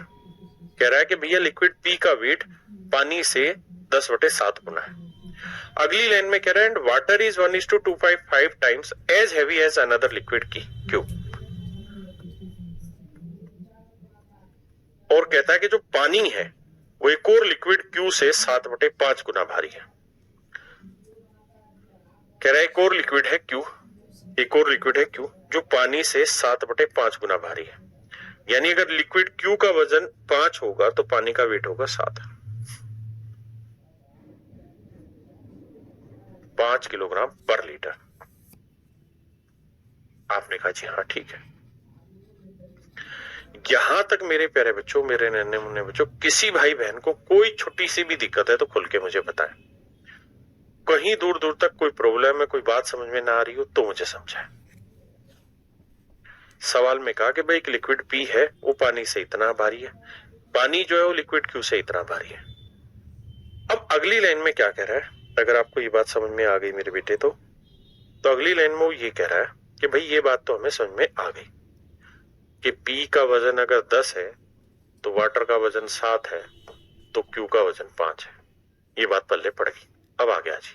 कह रहा है कि भैया लिक्विड पी का वेट पानी से 10/7 गुना है। अगली लाइन में कह रहा है water is 1:255 times as heavy as another liquid की क्यू। और कहता है कि जो पानी है वो एक और लिक्विड क्यू से 7/5 गुना भारी है। कह रहा है एक और लिक्विड है क्यू, एक और लिक्विड है क्यू जो पानी से 7/5 गुना भारी है। यानी अगर लिक्विड क्यू का वजन 5 होगा तो पानी का वेट होगा 7, 5 किलोग्राम पर लीटर। आपने कहा जी हाँ ठीक है। यहां तक मेरे प्यारे बच्चों, मेरे नन्हे मुन्ने बच्चों, किसी भाई बहन को कोई छोटी सी भी दिक्कत है तो खुल के मुझे बताएं। कहीं दूर दूर तक कोई प्रॉब्लम है, कोई बात समझ में ना आ रही हो तो मुझे समझाएं। सवाल में कहा कि भाई एक लिक्विड पी है वो पानी से इतना भारी है, पानी जो है वो लिक्विड क्यू से इतना भारी है। अब अगली लाइन में क्या कह रहा है, अगर आपको ये बात समझ में आ गई मेरे बेटे तो अगली लाइन में वो ये कह रहा है कि भाई ये बात तो हमें समझ में आ गई कि पी का वजन अगर 10 है तो वाटर का वजन 7 है तो क्यू का वजन 5 है। ये बात पल्ले पड़ गई। अब आगे आ जी।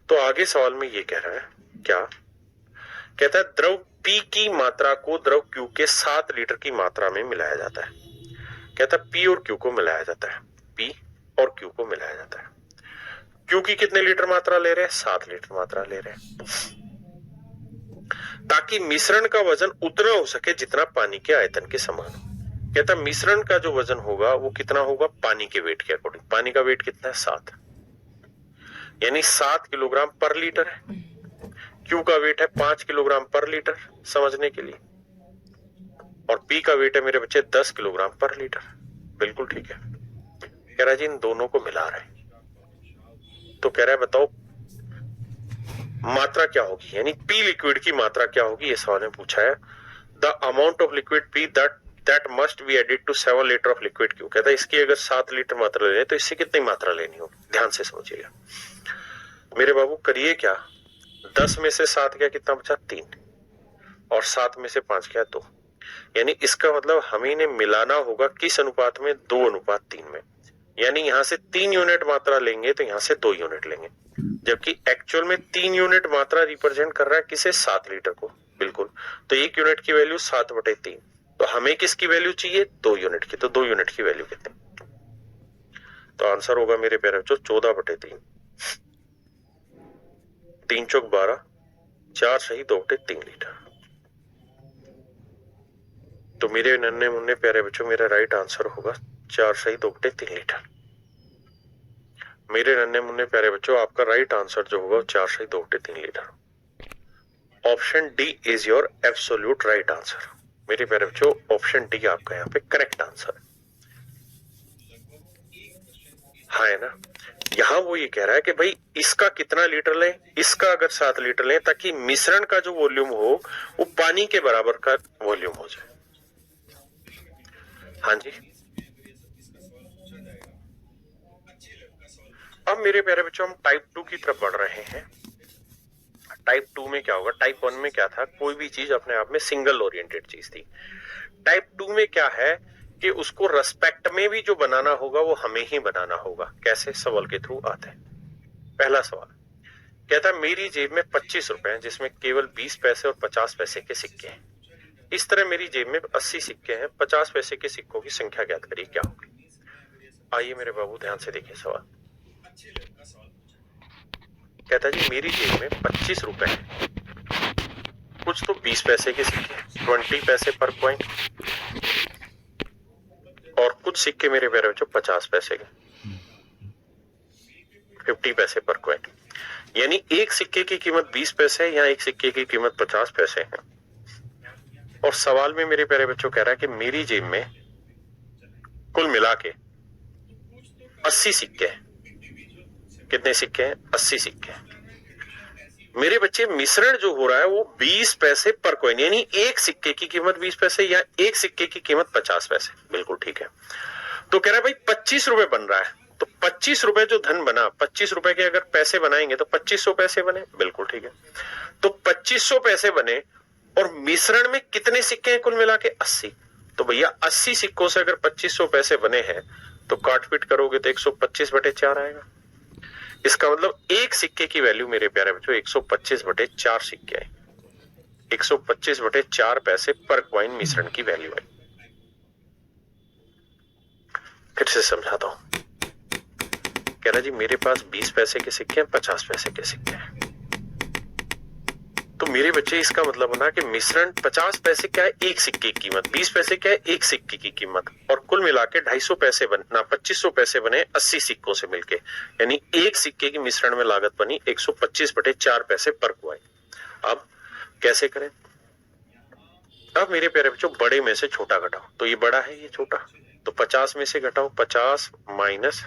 तो आगे सवाल में ये कह रहा है क्या, कहता है द्रव पी की मात्रा को द्रव क्यू के 7 लीटर की मात्रा में मिलाया जाता है। कहता है पी और क्यू को मिलाया जाता है, पी और क्यू को मिलाया जाता है। क्यू की कितने लीटर मात्रा ले रहे हैं? 7 लीटर मात्रा ले रहे हैं, ताकि मिश्रण का वजन उतना हो सके जितना पानी के आयतन के समान हो। कहता है मिश्रण का जो वजन होगा वो कितना होगा? पानी के वेट के अकॉर्डिंग। पानी का वेट कितना है? 7, यानी 7 किलोग्राम पर लीटर है। क्यू का वेट है 5 किलोग्राम पर लीटर, समझने के लिए, और पी का वेट है मेरे बच्चे 10 किलोग्राम पर लीटर। बिल्कुल ठीक है। कह रहा है जी इन दोनों को मिला रहे हैं, तो कह रहा है बताओ मात्रा क्या होगी, यानी पी लिक्विड की मात्रा क्या होगी, ये सवाल में पूछा है। The amount of liquid P that must be added to 7 litre of liquid Q. कहता है इसकी अगर 7 लीटर मात्रा ले तो इससे कितनी मात्रा लेनी होगी? ध्यान से समझिएगा मेरे बाबू। करिए क्या, 10 में से 7 गया, कितना बचा? 3। और 7 में से 5 क्या है 2, यानी इसका मतलब हमें इन्हें मिलाना होगा किस अनुपात में, 2:3 में। यानी यहां से 3 यूनिट मात्रा लेंगे तो यहां से 2 यूनिट लेंगे, जबकि एक्चुअल में 3 यूनिट मात्रा रिप्रेजेंट कर रहा है किसे, 7 लीटर को, बिल्कुल। तो 1 यूनिट की वैल्यू 7/3, तो हमें किसकी वैल्यू चाहिए, 2 यूनिट की, तो 2 यूनिट की वैल्यू कितनी, तो आंसर होगा मेरे प्यारे बच्चों 14/3। 3 चौक 12, 4 सही 2/3 लीटर। तो मेरे नन्हे मुन्ने प्यारे बच्चों मेरा राइट आंसर होगा 4 सही 2/3 लीटर। मेरे नन्हे मुन्ने प्यारे बच्चों आपका राइट आंसर जो होगा 4 सही 2/3 litre. Option D is your absolute right answer. मेरे प्यारे बच्चों ऑप्शन डी आपका यहाँ पे करेक्ट आंसर है। हाँ है ना। यहाँ वो ये कह रहा है कि भाई इसका कितना लीटर लें, इसका अगर 7 लीटर लें, ताकि मिश्रण का जो वॉल्यूम हो वो पानी के बराबर का वॉल्यूम हो जाए। हाँ जी। अब मेरे प्यारे बच्चों हम टाइप 2 की तरफ बढ़ रहे हैं। टाइप 2 में क्या होगा, टाइप 1 में क्या था, कोई भी चीज अपने आप में सिंगल ओरिएंटेड चीज थी। टाइप 2 में क्या है कि उसको रेस्पेक्ट में भी जो बनाना होगा वो हमें ही बनाना होगा। कैसे, सवाल के थ्रू आते हैं। पहला सवाल कहता है मेरी जेब में 25 रुपए हैं जिसमें केवल 20 पैसे और 50 पैसे के सिक्के हैं। इस तरह मेरी जेब में 80 सिक्के हैं, 50 पैसे के सिक्कों की संख्या ज्ञात करिए, क्या होगी। आइए मेरे बाबू ध्यान से देखिए सवाल। कहता है जी मेरी जेब में 25 रुपए हैं, कुछ तो 20 पैसे के सिक्के 20 पैसे पर कॉइन, और कुछ सिक्के मेरे प्यारे बच्चों 50 पैसे के 50 पैसे पर कॉइन। यानी एक सिक्के की कीमत 20 पैसे है या एक सिक्के की कीमत 50 पैसे है। और सवाल में मेरे प्यारे बच्चों कह रहा है कि मेरी जेब में कुल मिला के 80 सिक्के हैं। कितने सिक्के हैं, 80 सिक्के हैं। मेरे बच्चे मिश्रण जो हो रहा है वो 20 पैसे पर कॉइन, यानी एक सिक्के की कीमत 20 पैसे या एक सिक्के की कीमत 50 पैसे, बिल्कुल ठीक है। तो कह रहा है भाई 25 रुपए बन रहा है, तो 25 रुपए जो धन बना, 25 रुपए के अगर पैसे बनाएंगे तो 2500 पैसे बने, बिल्कुल ठीक है। तो 2500 पैसे बने और मिश्रण में कितने सिक्के हैं कुल मिला के 80। तो भैया 80 सिक्कों से अगर 2500 पैसे बने हैं तो काटपीट करोगे तो 125/4 आएगा। इसका मतलब एक सिक्के की वैल्यू मेरे प्यारे बच्चों 125/4 सिक्के है। 125/4 पैसे पर कॉइन मिश्रण की वैल्यू है। फिर से समझाता हूं। कह रहा जी मेरे पास 20 पैसे के सिक्के हैं, 50 पैसे के सिक्के हैं। तो मेरे बच्चे इसका मतलब बना कि मिश्रण 50 पैसे क्या है, एक सिक्के की कीमत, 20 पैसे क्या है, एक सिक्के की कीमत, और कुल मिला के 250 पैसे बना, 2500 पैसे बने 80 सिक्कों से मिलके, यानी एक सिक्के की मिश्रण में लागत बनी 125/4 पैसे पर कॉइन। अब कैसे करें। अब मेरे प्यारे बच्चों बड़े में से छोटा घटाओ, तो ये बड़ा है ये छोटा, तो 50 में से घटाओ, 50 माइनस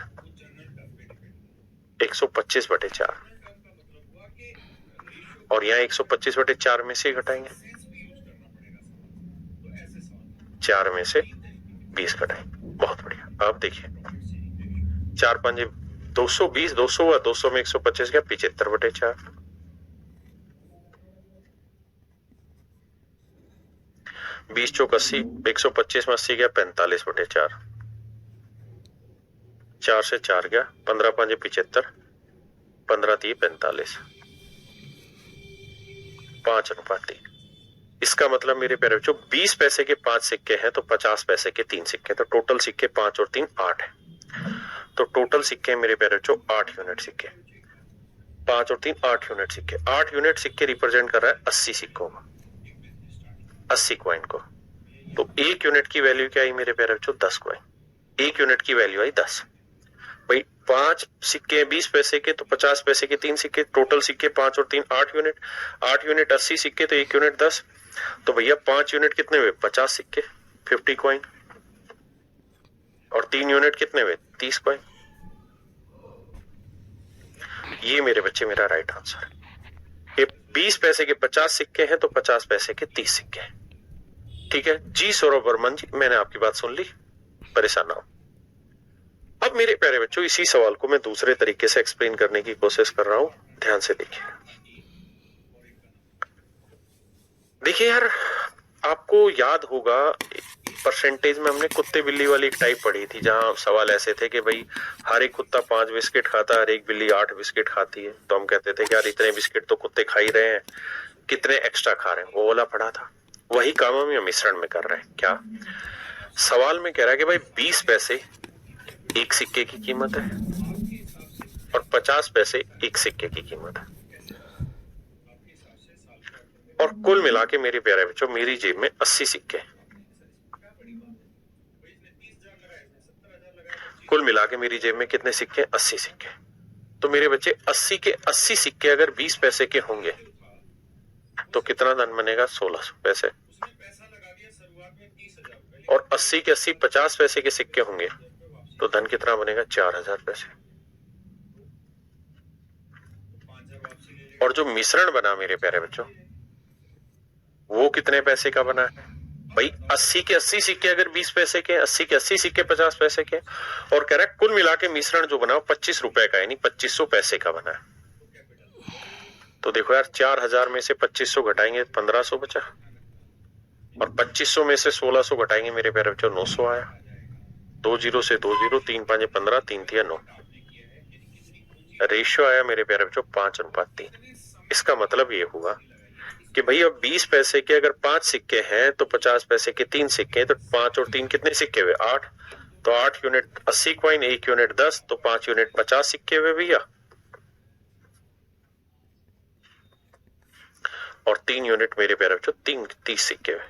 125/4, और यहाँ 125/4 में से घटाएंगे, 4 में से 20 घटाएंगे। बहुत बढ़िया। अब देखिए 4 5 220, 200 हुआ, 200 में 125 गया, 75/4। 20 चौक 80, 125 में 80 गया, 45/4। 4 से 4 गया, 15 5 75, 15 3 45, 5/3। इसका मतलब मेरे प्यारे बच्चों 20 पैसे के 5 सिक्के हैं तो 50 पैसे के 3 सिक्के, तो टोटल सिक्के 5 और 3 8 है। तो टोटल सिक्के मेरे प्यारे बच्चों 8 यूनिट सिक्के, 5 और 3 8 यूनिट सिक्के। 8 यूनिट सिक्के रिप्रेजेंट कर रहा है 80 सिक्कों को, 80 कॉइन को। तो 1 यूनिट की वैल्यू क्या आई मेरे प्यारे बच्चों, 10 कॉइन। 1 यूनिट की वैल्यू आई 10। भाई 5 सिक्के 20 पैसे के तो 50 पैसे के 3 सिक्के, टोटल सिक्के 5 और 3 8 यूनिट, 8 यूनिट 80 सिक्के, तो 1 यूनिट 10। तो भैया 5 यूनिट कितने हुए, 50 सिक्के 50 कॉइन, और 3 यूनिट कितने हुए, 30 कॉइन। ये मेरे बच्चे मेरा राइट आंसर है। ये 20 पैसे के 50 सिक्के हैं तो 50 पैसे के 30 सिक्के हैं। ठीक है जी सौरभ वर्मन जी, मैंने आपकी बात सुन ली, परेशान ना हो। अब मेरे प्यारे बच्चों इसी सवाल को मैं दूसरे तरीके से एक्सप्लेन करने की कोशिश कर रहा हूं, ध्यान से देखिए। देखिए यार, आपको याद होगा परसेंटेज में हमने कुत्ते बिल्ली वाली एक टाइप पढ़ी थी, जहां सवाल ऐसे थे कि भाई हर एक कुत्ता 5 बिस्किट खाता है, हर एक बिल्ली 8 बिस्किट खाती है। तो हम कहते थे कि यार इतने बिस्किट तो कुत्ते खा ही रहे हैं, कितने एक्स्ट्रा खा रहे हैं, वो वाला पढ़ा था। वही काम हम यहाँ मिश्रण में कर रहे हैं। क्या सवाल में कह रहा है कि भाई 20 पैसे एक सिक्के की कीमत है और 50 पैसे एक सिक्के की कीमत है, और कुल मिला के मेरे प्यारे बच्चों मेरी जेब में 80 सिक्के। कुल मिला के मेरी जेब में कितने सिक्के? 80 सिक्के। तो मेरे बच्चे 80 के 80 सिक्के अगर 20 पैसे के होंगे तो कितना धन बनेगा? 1600 पैसे। और 80 के 80 50 पैसे के सिक्के होंगे तो धन कितना बनेगा? 4000 पैसे। और जो मिश्रण बना मेरे प्यारे बच्चों वो कितने पैसे का बना है? भाई 80 के 80 सिक्के अगर 20 पैसे के, 80 के 80 सिक्के 50 पैसे के, और कह रहा है कुल मिला के मिश्रण जो बना वो 25 रुपए का, यानी 2500 पैसे का बना है। तो देखो यार, 4000 में से 2500 घटाएंगे 1500 बचा, और 2500 में से 1600 घटाएंगे मेरे प्यारे बच्चों 900 आया। 2 जीरो से 2 जीरो, 3 5 15, 3 3 9। रेशियो आया मेरे प्यारे बच्चों 5:3। इसका मतलब ये हुआ कि भाई अब 20 पैसे के अगर 5 सिक्के हैं तो 50 पैसे के 3 सिक्के हैं, तो 5 और 3 कितने सिक्के हुए? 8। तो 8 यूनिट 80 कॉइन, 1 यूनिट 10, तो 5 यूनिट 50 सिक्के हुए भैया, और 3 यूनिट मेरे प्यारे बच्चों 30 सिक्के हुए।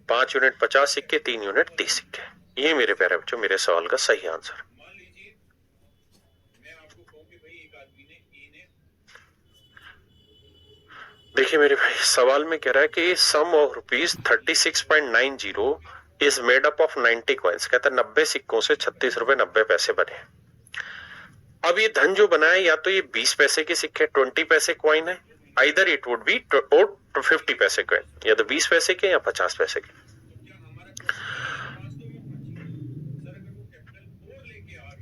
5 यूनिट 50 सिक्के, 3 यूनिट 30 सिक्के। ये मेरे प्यारे बच्चों मेरे सवाल का सही आंसर। देखिए मेरे भाई, सवाल में कह रहा है कि sum of ₹36.90 is made up of 90 coins. कहता है 90 सिक्कों से 36 रुपए 90 पैसे बने। अब ये धन जो बना है या तो ये 20 पैसे के सिक्के 20 पैसे कॉइन है, आइदर इट वुड बी 50 पैसे कॉइन, या तो 20 पैसे के या 50 पैसे के।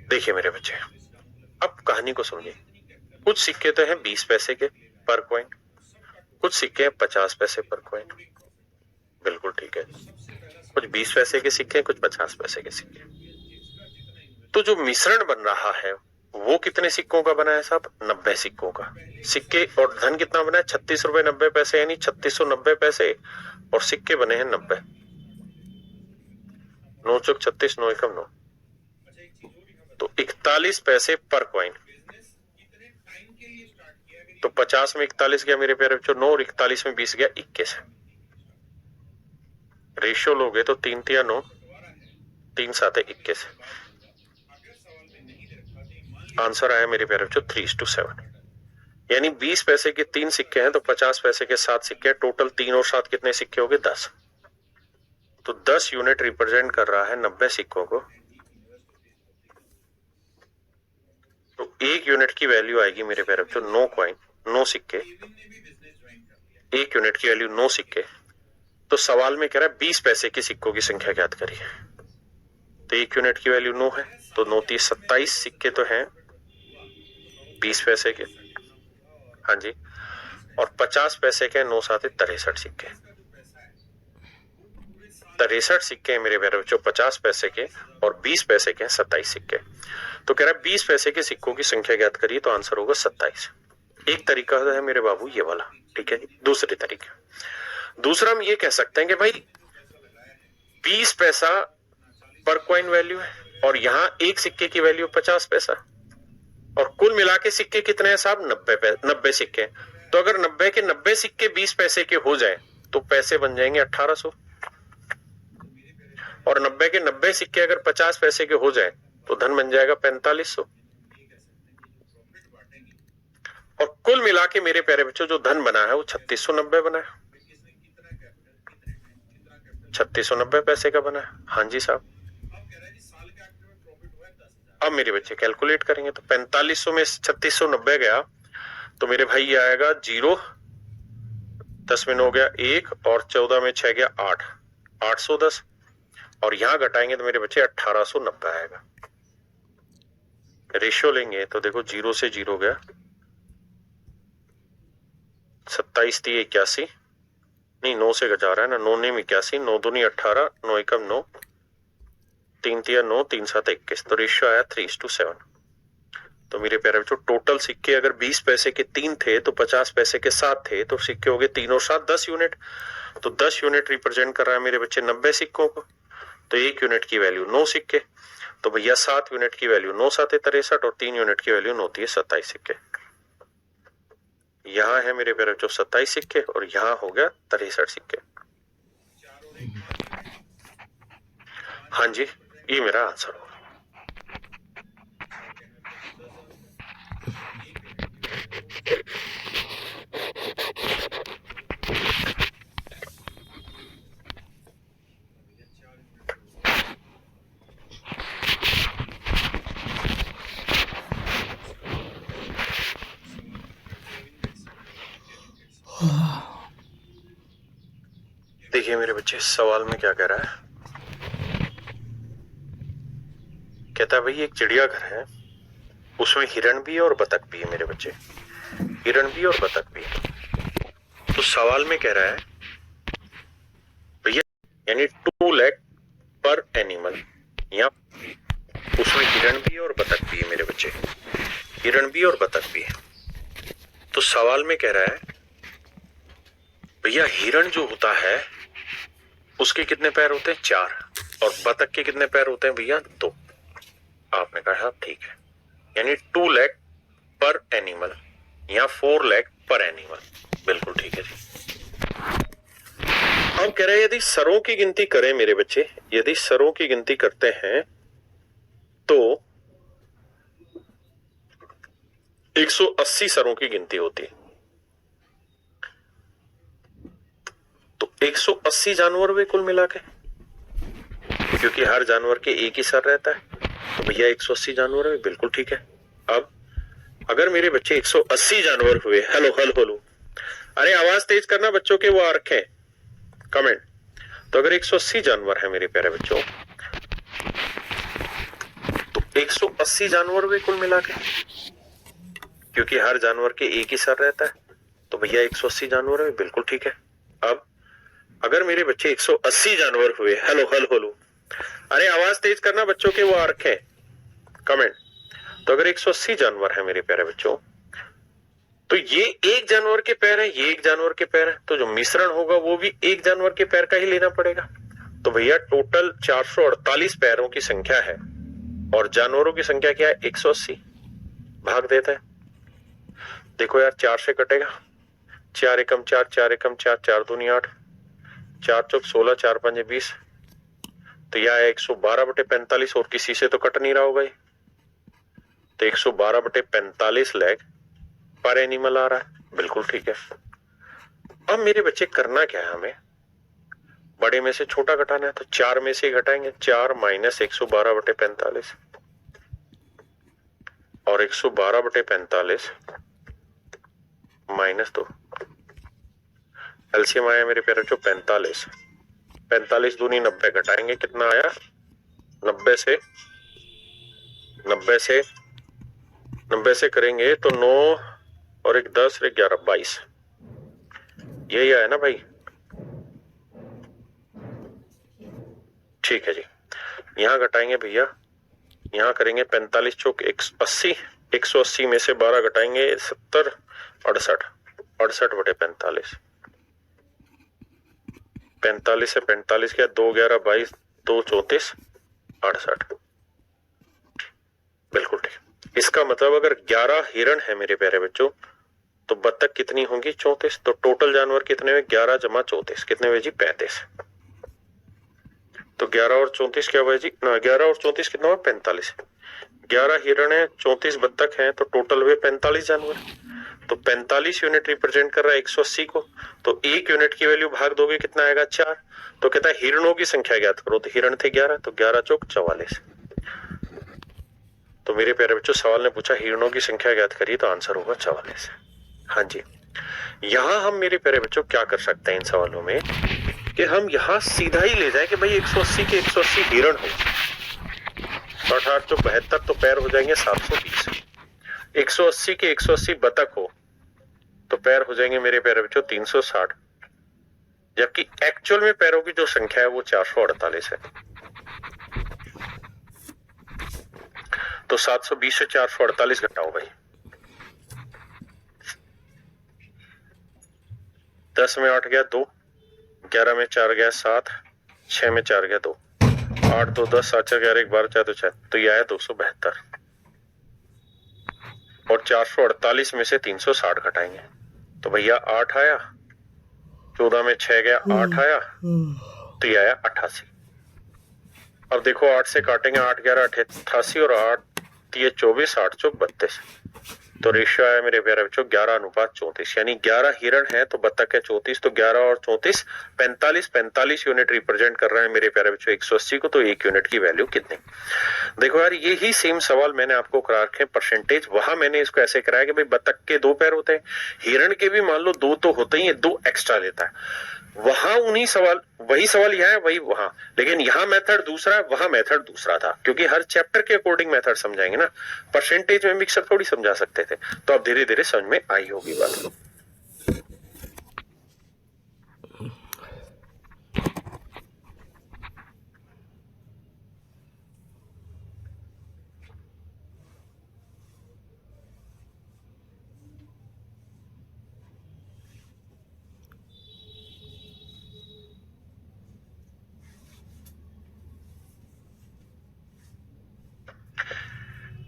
देखिए मेरे बच्चे, अब कहानी को समझिए। कुछ सिक्के तो हैं 20 पैसे के पर कॉइन, कुछ सिक्के 50 पैसे पर कॉइन। बिल्कुल ठीक है। कुछ 20 पैसे के सिक्के, कुछ 50 पैसे के सिक्के। तो जो मिश्रण बन रहा है वो कितने सिक्कों का बना है साहब? 90 सिक्कों का। सिक्के और धन कितना बना है? 36 रुपए 90 पैसे, यानी 3690 पैसे, और सिक्के बने हैं 90। 9 चौक 36, 9 एकम 9, तो 41 पैसे पर कॉइन। तो 50 में 41 गया मेरे प्यारे बच्चों 9, और 41 में 20 गया 21। रेशियो लोगे तो 3 3 9, 3 7 21। आंसर आया मेरे प्यारे बच्चों 3:7। यानी 20 पैसे के 3 सिक्के हैं तो 50 पैसे के 7 सिक्के हैं। टोटल 3 और 7 कितने सिक्के हो गए? 10। तो 10 यूनिट रिप्रेजेंट कर रहा है 90 सिक्कों को। तो 1 यूनिट की वैल्यू आएगी मेरे प्यारे बच्चों 9 कॉइन, 9 सिक्के। 1 यूनिट की वैल्यू 9 सिक्के। तो सवाल में कह रहा है 20 पैसे के सिक्कों की संख्या ज्ञात करिए। तो 1 यूनिट की वैल्यू 9 है, तो 9 3 27 सिक्के तो हैं 20 पैसे के, हाँ जी, और 50 पैसे के 9 7 63 सिक्के। 63 सिक्के मेरे प्यारे बच्चों 50 पैसे के, और 20 पैसे के 27 सिक्के। तो कह रहा है 20 पैसे के सिक्कों की संख्या ज्ञात करिए, तो आंसर होगा 27। एक तरीका है मेरे बाबू ये वाला, ठीक है जी। दूसरे तरीके, दूसरा हम ये कह सकते हैं कि भाई 20 पैसा पर कॉइन वैल्यू है, और यहां एक सिक्के की वैल्यू 50 पैसा, और कुल मिला के सिक्के कितने हैं साहब? 90 सिक्के। तो अगर 90 के 90 सिक्के 20 पैसे के हो जाए तो पैसे बन जाएंगे 1800, और 90 के 90 सिक्के अगर 50 पैसे के हो जाए तो धन बन जाएगा 4500। और कुल मिला के मेरे प्यारे बच्चों जो धन बना है वो 3690 बना है। 3690 पैसे का बना है, हाँ जी साहब। अब मेरे बच्चे कैलकुलेट करेंगे तो 4500 में 3690 गया तो मेरे भाई ये आएगा 0, 10 में 9 गया 1, और 14 में 6 गया 8, 810, और यहां घटाएंगे तो मेरे बच्चे 1890 आएगा। रेशियो लेंगे तो देखो 0 से 0 गया, 27 थी 81, नहीं 9 से जा रहा है ना, 9 ने 81, 9 दूनी 18, 9 एकम 9, 3 तिया 9, 3 7 21, तो रेशियो आया 3:7। तो मेरे प्यारे बच्चों टोटल सिक्के अगर 20 पैसे के 3 थे तो 50 पैसे के 7 थे, तो सिक्के हो गए 3 और 7 10 यूनिट। तो 10 यूनिट रिप्रेजेंट कर रहा है मेरे बच्चे 90 सिक्कों को, तो 1 यूनिट की वैल्यू 9 सिक्के, तो भैया 7 यूनिट की वैल्यू 9 7 63, और 3 यूनिट की वैल्यू 9 3 27 सिक्के। यहाँ है मेरे प्यारे बच्चों 27 सिक्के और यहाँ हो गया 63 सिक्के। हाँ जी, ये मेरा आंसर होगा। देखिए मेरे बच्चे सवाल में क्या कह रहा है, कहता है भाई एक चिड़ियाघर है, उसमें हिरण भी है और बतख भी है मेरे बच्चे, हिरण भी और बतख भी है। तो सवाल में कह रहा है भैया यानी 2 लाख पर एनिमल, या उसमें हिरण भी है और बतख भी है मेरे बच्चे, हिरण भी और बतख भी है। तो सवाल में कह रहा है भैया हिरण जो होता है उसके कितने पैर होते हैं 4, और बतख के कितने पैर होते हैं भैया 2। आपने कहा ठीक है, यानी 2 लाख पर एनिमल या 4 लाख पर एनिमल, बिल्कुल ठीक है जी। अब कह रहे हैं यदि सरों की गिनती करें मेरे बच्चे, यदि सरों की गिनती करते हैं तो 180 सरों की गिनती होती है। तो 180 जानवर हुए कुल मिला के, क्योंकि हर जानवर के एक ही सर रहता है, तो भैया 180 जानवर हुए, बिल्कुल ठीक है। अब अगर मेरे बच्चे 180 जानवर हुए, हेलो हेलो हेलो, अरे आवाज तेज करना बच्चों के, वो आ रखे कमेंट। तो अगर 180 जानवर है मेरे प्यारे बच्चों, तो 180 जानवर हुए कुल मिला के, क्योंकि हर जानवर के एक ही सर रहता है, तो भैया 180 जानवर हुए, बिल्कुल ठीक है। अब अगर मेरे बच्चे 180 जानवर हुए, हेलो हेलो हेलो, अरे आवाज तेज करना बच्चों के, वो आ रखे कमेंट। तो अगर 180 जानवर है मेरे प्यारे बच्चों, तो ये एक जानवर के पैर है, ये एक जानवर के पैर है, तो जो मिश्रण होगा वो भी एक जानवर के पैर का ही लेना पड़ेगा। तो भैया टोटल 448 पैरों की संख्या है और जानवरों की संख्या क्या है 180, भाग देता है। देखो यार 4 से कटेगा, 4 एकम 4, 4 एकम 4, 4 दूनी 8, 4 चौक 16, 4 पंजे 20, तो यह है 112/45, और किसी से तो कट नहीं रहा होगा ये, तो 112/45 लाख पर एनिमल आ रहा है, बिल्कुल ठीक है। अब मेरे बच्चे करना क्या है, हमें बड़े में से छोटा घटाना है, तो 4 में से घटाएंगे, 4 माइनस 112/45 और 112/45 माइनस 2, एलसीएम आया मेरे प्यारे बच्चों 45, 45 दूनी 90, घटाएंगे कितना आया 90 से करेंगे तो 9 और 1 10 और 11 22, यही आया ना भाई, ठीक है जी। यहां घटाएंगे भैया, यहां करेंगे 45 चौक 180, 180 में से 12 घटाएंगे 70, 68, 68/45, 45 से 45 क्या 2 11 22, 2 34, 68, बिल्कुल ठीक। इसका मतलब अगर 11 हिरण है मेरे प्यारे बच्चों, तो बतख कितनी होंगी 34, तो टोटल जानवर कितने हुए 11 जमा 34, कितने हुए जी 35, तो 11 और 34 क्या हुआ जी ना, 11 और 34 कितना हुआ 45, 11 हिरण है 34 बतख है, तो टोटल हुए 45 जानवर, तो 45 यूनिट रिप्रेजेंट कर रहा है 180 को, तो 1 यूनिट की वैल्यू भाग दोगे कितना आएगा 4, तो कहता है हिरणों की संख्या ज्ञात करो, तो हिरण थे 11, तो 11 चौक 44। तो मेरे प्यारे बच्चों सवाल ने पूछा हिरणों की संख्या ज्ञात करिए, तो आंसर होगा 44। हाँ जी, यहां हम मेरे प्यारे बच्चों क्या कर सकते हैं इन सवालों में, कि हम यहां सीधा ही ले जाए कि भाई 180 के 180 हिरण हो, 18 चौक 72, तो पैर हो जाएंगे 720, 180 के 180 बतख हो तो पैर हो जाएंगे मेरे प्यारे बच्चों 360, जबकि एक्चुअल में पैरों की जो संख्या है वो 448 है। तो 720 से 448 घटाओ भाई। 10 में 8 गया 2, 11 में 4 गया 7, 6 में 4 गया 2, 8 2 10, 7 4 11 1 12 4 2 6, तो यह आया 272। और 448 में से 360 घटाएंगे तो भैया 8 आया, 14 में 6 गया 8 आया, तो यह आया 88। अब देखो 8 से काटेंगे, 8 11 88 और 8 3 24, 8 चौक 32, तो रेशियो आया मेरे प्यारे बच्चों 11:34, यानी 11 हिरण है तो बतख है 34, तो 11 और 34 45, 45 यूनिट रिप्रेजेंट कर रहा है मेरे प्यारे बच्चों 180 को, तो 1 यूनिट की वैल्यू कितनी। देखो यार यही सेम सवाल मैंने आपको करा रखे परसेंटेज, वहां मैंने इसको ऐसे कराया कि भाई बतख के 2 पैर होते हैं, हिरण के भी मान लो 2 तो होते ही है, 2 एक्स्ट्रा लेता है। वहां उन्हीं सवाल, वही सवाल यह है वही वहां, लेकिन यहां मेथड दूसरा है, वहां मेथड दूसरा था, क्योंकि हर चैप्टर के अकॉर्डिंग मेथड समझाएंगे ना, परसेंटेज में मिक्सर थोड़ी समझा सकते थे। तो अब धीरे धीरे समझ में आई होगी बात।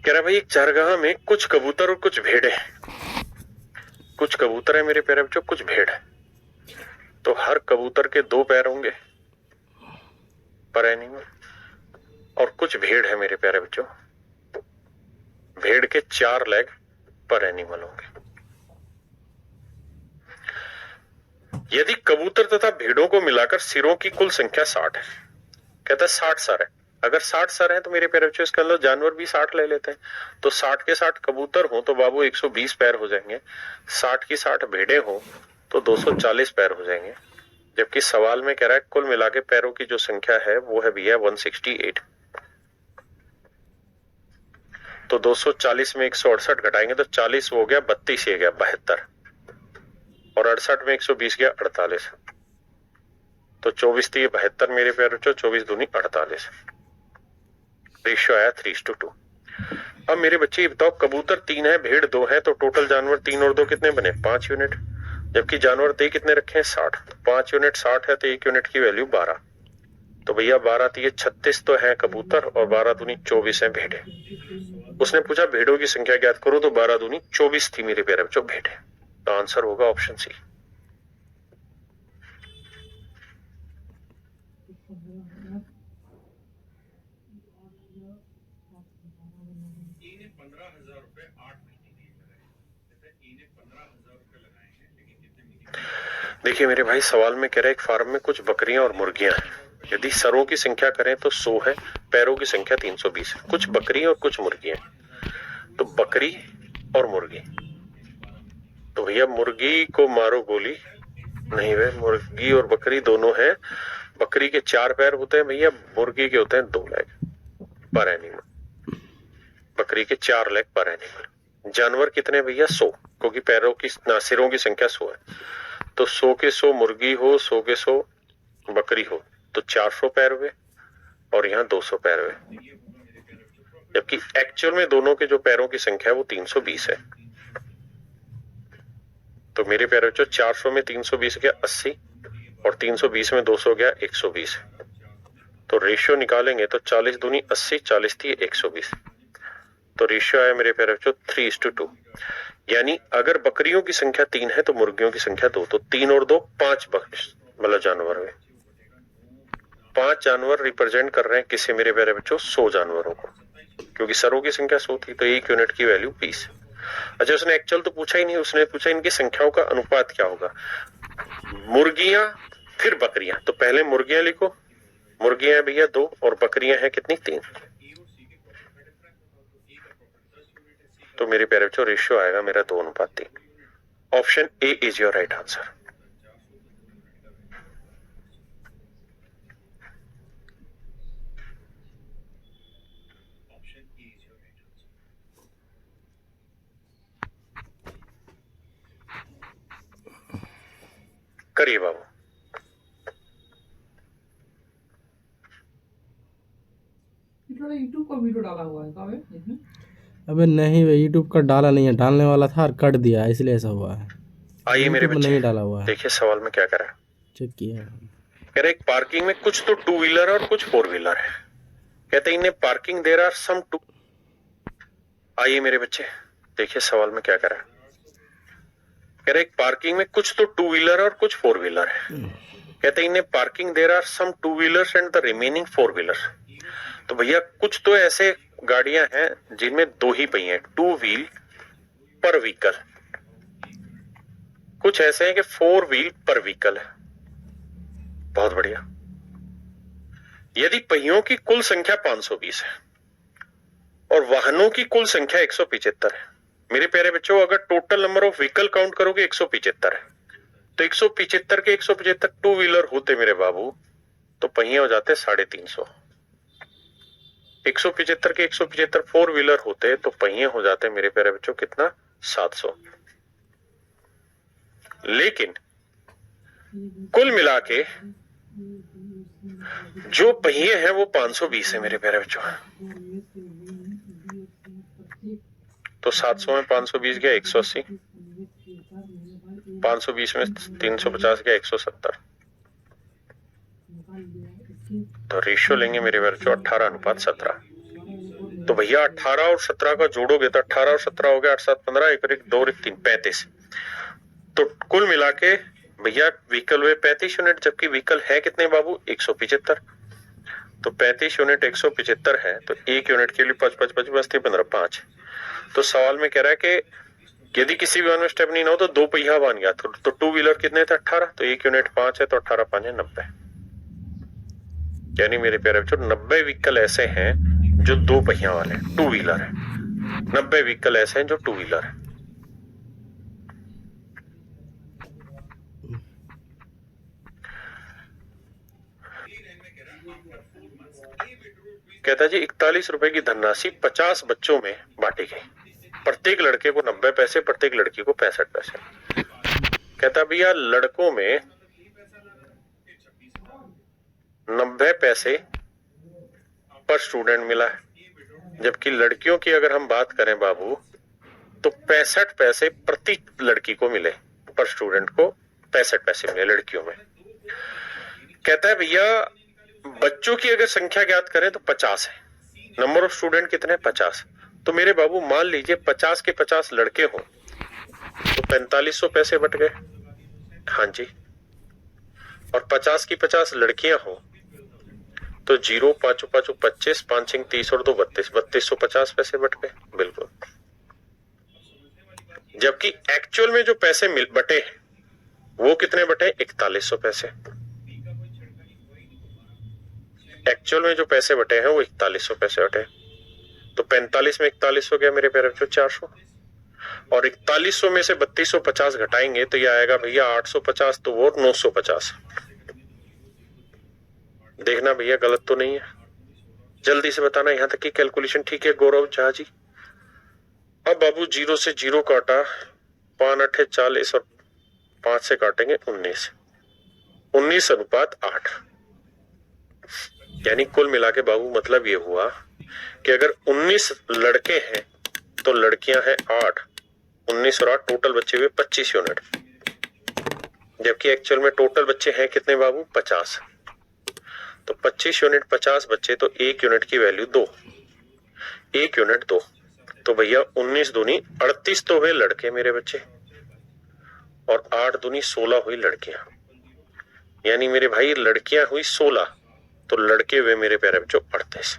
कह रहा भाई एक चारगाह में कुछ कबूतर और कुछ भेड़ है, कुछ कबूतर है मेरे प्यारे बच्चों, कुछ भेड़ है, तो हर कबूतर के 2 पैर होंगे पर एनिमल, और कुछ भेड़ है मेरे प्यारे बच्चों, भेड़ के 4 लेग पर एनिमल होंगे। यदि कबूतर तथा भेड़ों को मिलाकर सिरों की कुल संख्या 60 है, कहता है 60 सर है, अगर 60 सर है तो मेरे प्यारे बच्चों इसके अंदर जानवर भी 60 ले लेते हैं, तो 60 के 60 कबूतर हो तो बाबू 120 पैर हो जाएंगे, 60 की 60 भेड़े हो तो 240 पैर हो जाएंगे, जबकि सवाल में कह रहा है कुल मिला के पैरों की जो संख्या है वो है भैया 168। तो 240 में 168 घटाएंगे तो 40 हो गया, 32 ये गया 72, और 68 में 120 गया 48, तो 24 थी 72 मेरे प्यारे बच्चों, 24 दूनी 48, रेशियो आया 3:2। अब मेरे बच्चे ये बताओ कबूतर 3 है, भेड़ 2 है, तो टोटल जानवर 3 और 2 कितने बने 5 यूनिट, जबकि जानवर दे कितने रखे हैं 60, 5 यूनिट 60 है तो 1 यूनिट की वैल्यू 12, तो भैया 12 थी 36 तो है कबूतर और 12 दूनी 24 है भेड़े। उसने पूछा भेड़ों की संख्या ज्ञात करो, तो 12 दूनी 24 थी मेरे प्यारे बच्चों भेड़े, तो आंसर होगा ऑप्शन सी। देखिए मेरे भाई सवाल में कह रहे एक फार्म में कुछ बकरियां और मुर्गियां हैं, यदि सरों की संख्या करें तो 100 है, पैरों की संख्या 320 है, कुछ बकरी और कुछ मुर्गियां, तो बकरी और मुर्गी, तो भैया मुर्गी को मारो गोली नहीं, वे मुर्गी और बकरी दोनों है, बकरी के 4 पैर होते हैं भैया, मुर्गी के होते हैं 2 लेग पर एनिमल, बकरी के 4 लेग पर एनिमल। जानवर कितने भैया 100, क्योंकि पैरों की सिरों की संख्या 100 है, तो 100 के 100 मुर्गी हो, 100 के 100 बकरी हो, तो 400 पैर हुए, और यहाँ 200 पैर हुए, जबकि एक्चुअल में दोनों के जो पैरों की संख्या है वो 320 है। तो मेरे प्यारे बच्चों 400 में 320 गया 80, और 320 में 200 गया 120, तो रेशियो निकालेंगे तो 40 दूनी 80, 40 थी 120, तो रेशियो आया मेरे प्यारे बच्चों 3:2, यानी अगर बकरियों की संख्या 3 है तो मुर्गियों की संख्या 2, तो 3 और 2 5 मतलब जानवर हुए, 5 जानवर रिप्रेजेंट कर रहे हैं किसे मेरे प्यारे बच्चों 100 जानवरों को, क्योंकि सरों की संख्या 100 थी तो 1 यूनिट की वैल्यू 20। अच्छा उसने एक्चुअल तो पूछा ही नहीं, उसने पूछा इनकी संख्याओं का अनुपात क्या होगा, मुर्गियां फिर बकरियां, तो पहले मुर्गियां लिखो, मुर्गियां भैया 2 और बकरियां हैं कितनी 3, तो मेरे प्यारे बच्चों रेशियो आएगा मेरा 2:3। Option A is your right answer. करिए बाबू। यूट्यूब का वीडियो डाला हुआ है क्या इसमें? अबे नहीं भाई, यूट्यूब का डाला नहीं है, डालने वाला था और कट दिया, इसलिए ऐसा हुआ है। आइए मेरे YouTube में बच्चे, नहीं डाला हुआ है, देखिए सवाल में क्या करा है। चेक किया। कह रहे एक पार्किंग में कुछ तो टू व्हीलर और कुछ फोर व्हीलर है। कहते इन्हें parking there are some two. आइए मेरे बच्चे, देखिए सवाल में क्या करा है। कह रहे एक पार्किंग में कुछ तो टू व्हीलर और कुछ फोर व्हीलर है। कहते इन्हें parking there are some two wheelers and the remaining four wheeler. तो भैया कुछ तो ऐसे गाड़ियां हैं जिनमें दो ही पहिए हैं, टू व्हील पर व्हीकल। कुछ ऐसे हैं कि फोर व्हील पर व्हीकल है। बहुत बढ़िया। यदि पहियों की कुल संख्या 520 है और वाहनों की कुल संख्या 175 है, मेरे प्यारे बच्चों अगर total number of vehicle count करोगे 175 है, तो 175 के 175 टू व्हीलर होते मेरे बाबू, तो पहिए हो जाते 350। 175 के 175 फोर व्हीलर होते तो पहिए हो जाते मेरे प्यारे बच्चों कितना, 700। लेकिन कुल मिला के जो पहिए हैं वो 520 है मेरे प्यारे बच्चों। तो 700 में 520 गया 180, 520 में 350 गया 170। तो रेशियो लेंगे मेरे बच्चों 18:17। तो भैया 18 और 17 का जोड़ोगे तो 18 और 17 हो गया 8 7 15, 1 1 2 1 3 35। तो कुल मिला के भैया व्हीकल हुए 35 यूनिट, जबकि व्हीकल है कितने बाबू, 175। तो 35 यूनिट 175 है, तो एक यूनिट के लिए 5 5 5 बचते 15 5। तो सवाल में कह रहा है कि यदि किसी भी वाहन में स्टेपनी ना हो तो दो पहिया बन गया, तो टू व्हीलर कितने थे 18, तो एक यूनिट 5 है, तो 18 5 है 90। यानी मेरे प्यारे बच्चों 90 व्हीकल ऐसे हैं जो दो पहिया वाले टू व्हीलर है। 90 व्हीकल ऐसे हैं जो टू व्हीलर है। कहता जी 41 रुपए की धनराशि 50 बच्चों में बांटी गई। प्रत्येक लड़के को 90 पैसे, प्रत्येक लड़की को 65 पैसे। कहता भैया लड़कों में 90 पैसे पर स्टूडेंट मिला है, जबकि लड़कियों की अगर हम बात करें बाबू तो 65 पैसे प्रति लड़की को मिले, पर स्टूडेंट को 65 पैसे मिले लड़कियों में। कहता है भैया बच्चों की अगर संख्या ज्ञात करें तो 50 है, नंबर ऑफ स्टूडेंट कितने 50। तो मेरे बाबू मान लीजिए 50 के 50 लड़के हों तो 4500 पैसे बट गए। हाँ जी। और 50 की 50 लड़कियां हों तो 0 5 5 25 5 6 30 और 2 32, 3250 पैसे बट गए। बिल्कुल। जबकि एक्चुअल में जो पैसे मिल बटे वो कितने बटे, 4100 पैसे। एक्चुअल में जो पैसे बटे हैं वो 4100 पैसे बटे। तो 45 में 41 हो गया मेरे प्यारे बच्चों 400, और 4100 में से 3250 घटाएंगे तो ये आएगा भैया 850, तो वो 950। देखना भैया गलत तो नहीं है, जल्दी से बताना। यहां तक की कैलकुलेशन ठीक है गौरव झा जी। अब बाबू 0 से 0 काटा, 5 8 40 और 5 से काटेंगे 19, 19:8। यानी कुल मिला के बाबू मतलब ये हुआ कि अगर 19 लड़के हैं तो लड़कियां हैं 8, 19 और 8 टोटल बच्चे हुए 25 यूनिट, जबकि एक्चुअल में टोटल बच्चे हैं कितने बाबू 50। तो 25 यूनिट 50 बच्चे, तो एक यूनिट की वैल्यू 2, एक यूनिट 2। तो भैया 19 दूनी 38 तो हुए लड़के मेरे बच्चे, और 8 दूनी 16 हुई लड़कियां। यानी मेरे भाई लड़कियां हुई 16, तो लड़के हुए मेरे प्यारे बच्चों 38।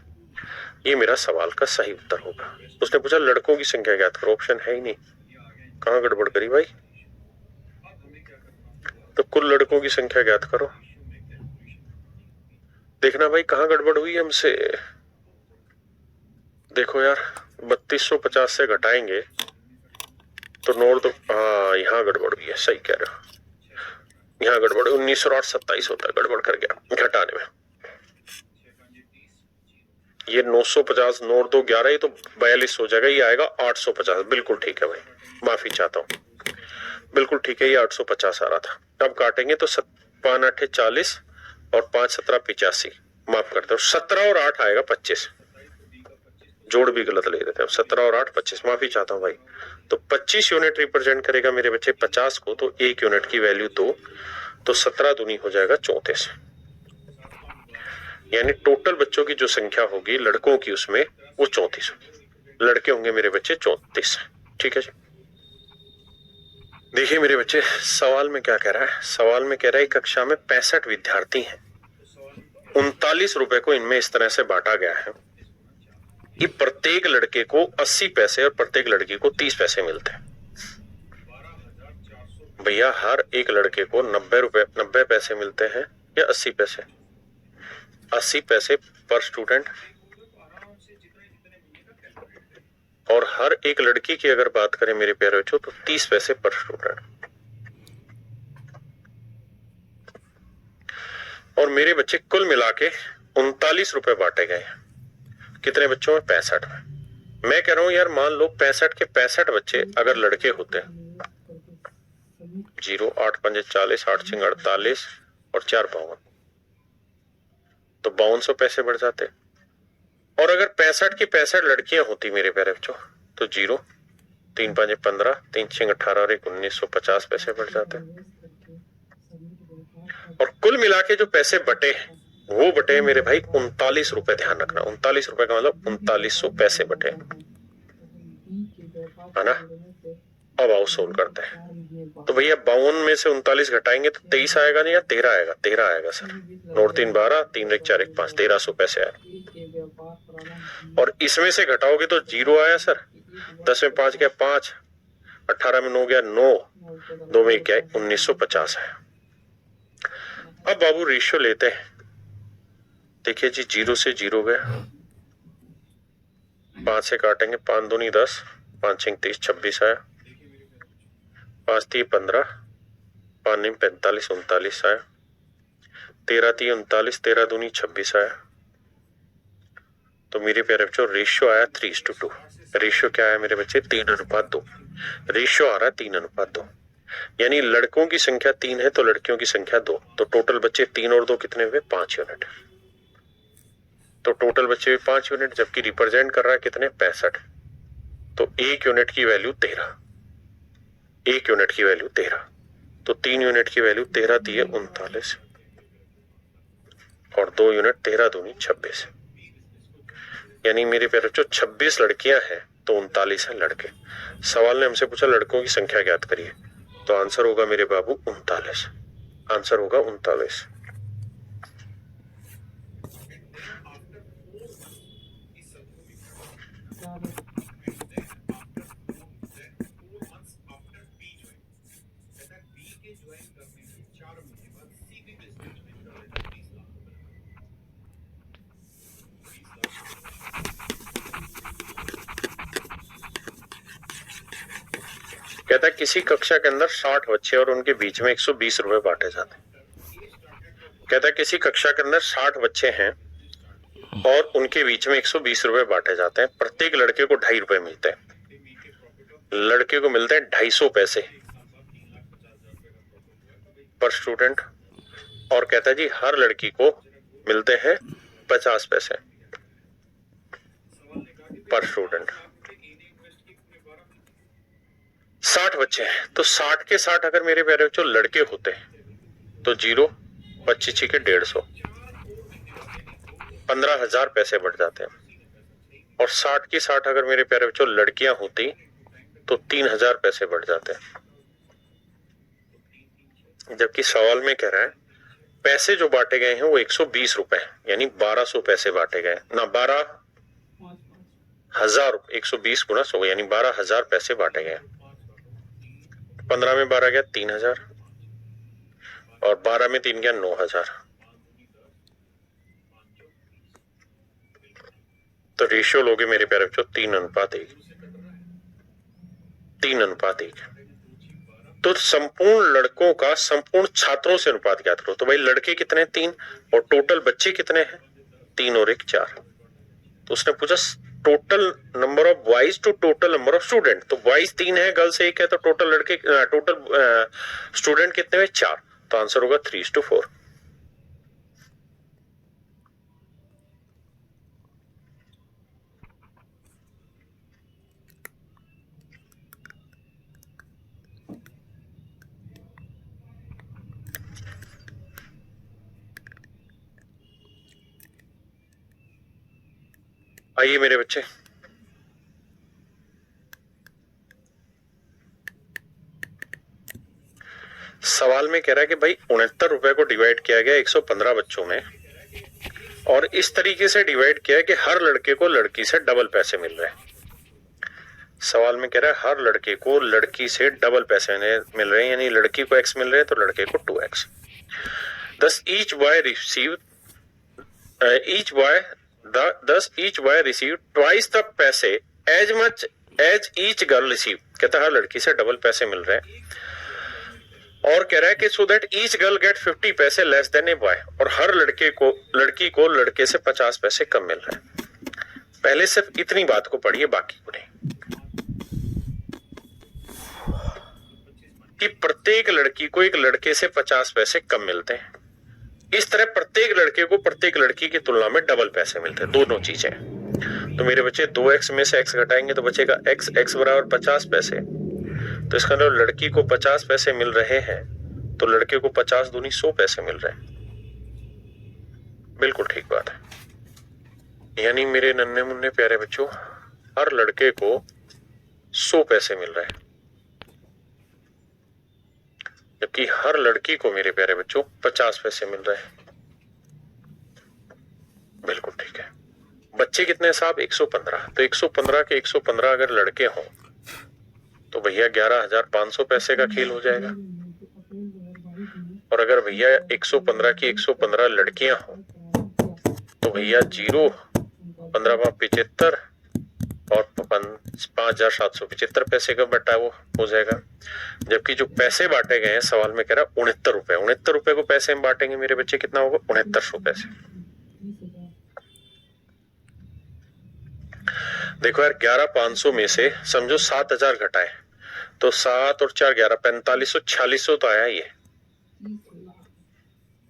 ये मेरा सवाल का सही उत्तर होगा। उसने पूछा लड़कों की संख्या ज्ञात करो, ऑप्शन है ही नहीं। कहां गड़बड़ करी भाई, तो कुल लड़कों की संख्या ज्ञात करो। देखना भाई कहां गड़बड़ हुई हमसे। देखो यार 3250 से घटाएंगे तो नोट तो, हाँ यहाँ गड़बड़ हुई है, सही कह रहे हो। यहाँ गड़बड़ 19 और 8 27 होता है, गड़बड़ कर गया घटाने में। ये 950 नोट 2 11, ये तो 42 हो जाएगा, ये आएगा 850। बिल्कुल ठीक है भाई, माफी चाहता हूँ, बिल्कुल ठीक है, ये 850 आ रहा था। अब काटेंगे तो 5 8 40 और 5 17 85, माफ कर दो 17 और 8 आएगा 25, जोड़ भी गलत ले रहे थे, अब 17 और 8 25, माफी चाहता हूं भाई। तो 25 यूनिट रिप्रेजेंट करेगा मेरे बच्चे 50 को, तो 1 यूनिट की वैल्यू 2, तो 17 दूनी हो जाएगा 34, यानी टोटल बच्चों की जो संख्या होगी लड़कों की उसमें वो 34, लड़के होंगे मेरे बच्चे 34। ठीक है जी। देखिए मेरे बच्चे सवाल में क्या कह रहा है, सवाल में कह रहा है कक्षा में 65 विद्यार्थी हैं, 39 रुपए को इनमें इस तरह से बांटा गया है कि प्रत्येक लड़के को 80 पैसे और प्रत्येक लड़की को 30 पैसे मिलते हैं। भैया हर एक लड़के को 90 पैसे मिलते हैं या 80 पैसे? 80 पैसे पर स्टूडेंट, और हर एक लड़की की अगर बात करें मेरे प्यारे बच्चों तो 30 पैसे पर स्टूडेंट। और मेरे बच्चे कुल मिला के 39 रुपए बांटे गए। कितने बच्चों में? 65 में। मैं कह रहा हूं यार मान लो 65 के 65 बच्चे अगर लड़के होते, 0 8 5 40 8 6 48 और 4 52, तो 5200 पैसे बढ़ जाते। और अगर 65 की 65 लड़कियां होती मेरे प्यारे बच्चों तो 0 3 5 15 3 6 18 और 1 1950 पैसे बढ़ जाते। और कुल मिला के जो पैसे बटे वो बटे मेरे भाई 39 रुपए, ध्यान रखना 39 रुपए का मतलब 3900 पैसे बटे, है ना। अब आओ सोल्व करते हैं। तो भैया 52 में से 39 घटाएंगे तो 23 आएगा नहीं या 13 आएगा? 13 आएगा सर। नोट 3 12 3 1 4 1 5 1300 पैसे आए। और इसमें से घटाओगे तो 0 आया सर, 10 में 5 गया 5, 18 में 9 गया 9, 2 में क्या 1950 है। अब बाबू रेशियो लेते हैं। देखिए जी 0 से 0 गए, 5 से काटेंगे 5 दूनी 10, 5 6 30 26 आया, 5 3 15, 5 9 45 39 आया, 13 3 39, 13 दूनी 26 आया। तो मेरे प्यारे बच्चों रेशियो आया 3:2। रेशियो क्या है मेरे बच्चे? 3:2। रेशियो आ रहा है 3:2, यानी लड़कों की संख्या 3 है तो लड़कियों की संख्या 2, तो टोटल बच्चे 3 और 2 कितने हुए? 5 यूनिट। तो टोटल बच्चे हुए 5 यूनिट, जबकि रिप्रेजेंट कर रहा है कितने? 65। तो 1 यूनिट की वैल्यू 13, 1 यूनिट की वैल्यू 13, तो 3 यूनिट की वैल्यू 13 दिए 39 और 2 यूनिट 13 दूनी 26, यानी मेरे प्यारे बच्चों 26 लड़कियां हैं तो 39 है लड़के। सवाल ने हमसे पूछा लड़कों की संख्या ज्ञात करिए, तो आंसर होगा मेरे बाबू 39, आंसर होगा 39। कहता है किसी कक्षा के अंदर 60 बच्चे और उनके बीच में 120 रुपए बांटे जाते हैं। कहता है किसी कक्षा के अंदर 60 बच्चे हैं और उनके बीच में 120 रुपए बांटे जाते हैं, प्रत्येक लड़के को 2.5 रुपए मिलते हैं। लड़के को मिलते हैं 250 पैसे पर स्टूडेंट, और कहता है जी हर लड़की को मिलते हैं 50 पैसे पर स्टूडेंट। 60 बच्चे हैं तो 60 के 60 अगर मेरे प्यारे बच्चों लड़के होते तो 0 25 के 150, 15,000 पैसे बढ़ जाते हैं। और 60 की 60 अगर मेरे प्यारे बच्चों लड़कियां होती तो 3,000 पैसे बढ़ जाते हैं। जबकि सवाल में कह रहा है पैसे जो बांटे गए हैं वो 120 रुपए, यानी 1200 पैसे बांटे गए ना, 12,000, 120 गुना 100 यानी 12,000 पैसे बांटे गए। 15 में 12 गया 3,000 और 12 में 3 गया 9,000। तो रेशियो लोगे मेरे प्यारे बच्चों 3:1, 3:1। तो संपूर्ण लड़कों का संपूर्ण छात्रों से अनुपात ज्ञात करो। तो भाई लड़के कितने? 3 और टोटल बच्चे कितने हैं? 3 और 1 4। तो उसने पूछा total number of boys to total number of student, तो बॉयज 3 है गर्ल्स 1 है, तो टोटल लड़के टोटल स्टूडेंट कितने हुए? 4। तो आंसर होगा 3:4। आइए मेरे बच्चे, सवाल में कह रहा है कि भाई 69 रुपए को डिवाइड किया गया 115 बच्चों में, और इस तरीके से डिवाइड किया है कि हर लड़के को लड़की से डबल पैसे मिल रहे हैं। सवाल में कह रहा है हर लड़के को लड़की से डबल पैसे मिल रहे हैं, यानी लड़की को x मिल रहे हैं तो लड़के को 2x। thus each boy received twice the पैसे as much as each girl received। कहता है हर लड़की से डबल पैसे मिल रहे हैं, और कह रहा है कि so that each girl get 50 पैसे लेस देन ए बॉय, और हर लड़की को लड़के से 50 पैसे कम मिल रहे हैं। पहले सिर्फ इतनी बात को पढ़िए, बाकी को नहीं, कि प्रत्येक लड़की को एक लड़के से 50 पैसे कम मिलते हैं। इस तरह प्रत्येक लड़के को प्रत्येक लड़की की तुलना में डबल पैसे मिलते हैं, दोनों चीजें। तो मेरे बच्चे 2x में से x घटाएंगे तो बचेगा x बराबर 50 पैसे। तो इसका मतलब लड़की को 50 पैसे मिल रहे हैं तो लड़के को 50 दूनी 100 पैसे मिल रहे हैं। बिल्कुल ठीक बात है, यानी मेरे नन्हे मुन्ने प्यारे बच्चों, हर लड़के को 100 पैसे मिल रहे हैं, जबकि हर लड़की को मेरे प्यारे बच्चों 50 पैसे मिल रहे हैं। बिल्कुल ठीक है। बच्चे कितने साहब? 115। तो 115 के 115 अगर लड़के हों तो भैया 11,500 पैसे का खेल हो जाएगा, और अगर भैया 115 की 115 लड़कियां हों तो भैया 0 15 75 और 5,775 पैसे का बटा वो हो जाएगा। जबकि जो पैसे बांटे गए हैं सवाल में कह रहा 69 रुपए, 69 रुपए को पैसे में बांटेंगे मेरे बच्चे, कितना होगा? 6900 पैसे। देखो यार, 11,500 में से समझो 7,000 घटाए तो 7 और 4 11 4500 4600 तो आया ये,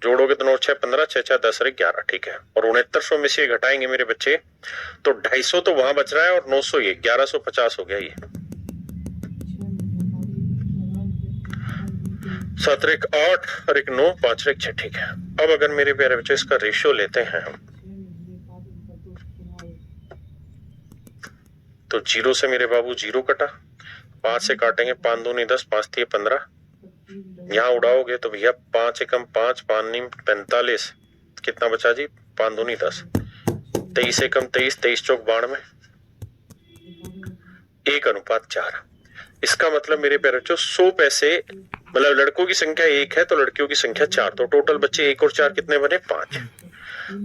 जोड़ोगे तो 9 6 15 6 6 10 और 11, ठीक है। और 6900 में से घटाएंगे मेरे बच्चे तो 250 तो वहां बच रहा है और 900 ये 1150 हो गया ये। 7 और 1 8 और 1 9 5 और 1 6, ठीक है। अब अगर मेरे प्यारे बच्चे इसका रेशियो लेते हैं हम तो 0 से मेरे बाबू 0 कटा, 5 से काटेंगे 5 दूनी 10 5 3 15, यहाँ उड़ाओगे तो भैया 5 एकम 5 5 नीम 45, कितना बचा जी? 5 दूनी 10, 23 एकम 23 23 चौक 92, 1:4। इसका मतलब मेरे प्यारे बच्चों 100 पैसे, मतलब लड़कों की संख्या 1 है तो लड़कियों की संख्या 4, तो टोटल बच्चे 1 और 4 कितने बने? 5।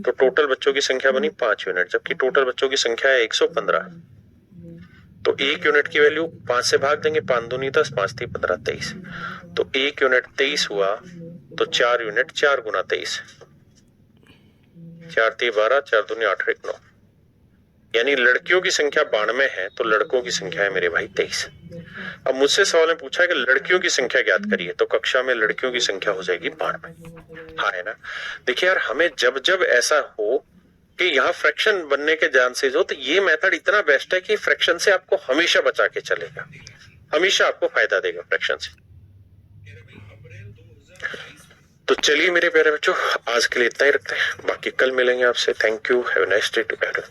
तो टोटल बच्चों की संख्या बनी 5 यूनिट, जबकि टोटल बच्चों की संख्या है 115। तो 1 यूनिट की वैल्यू 5 से भाग देंगे, 5 दूनी 10 5 3 15 23, तो 1 यूनिट 23 हुआ, तो 4 यूनिट 4 गुना 23, 4 3 12 4 दूनी 8 1 9, यानी लड़कियों की संख्या 92 है तो लड़कों की संख्या है मेरे भाई 23। अब मुझसे सवाल में पूछा है कि लड़कियों की संख्या ज्ञात करिए, तो कक्षा में लड़कियों की संख्या हो जाएगी 92। हाँ है ना। देखिए यार, हमें जब जब ऐसा हो कि यहाँ फ्रैक्शन बनने के चांसेस हो तो ये मेथड इतना बेस्ट है कि फ्रैक्शन से आपको हमेशा बचा के चलेगा, हमेशा आपको फायदा देगा फ्रैक्शन से। तो चलिए मेरे प्यारे बच्चों, आज के लिए इतना ही रखते हैं, बाकी कल मिलेंगे आपसे। Thank you, have a nice day to everyone.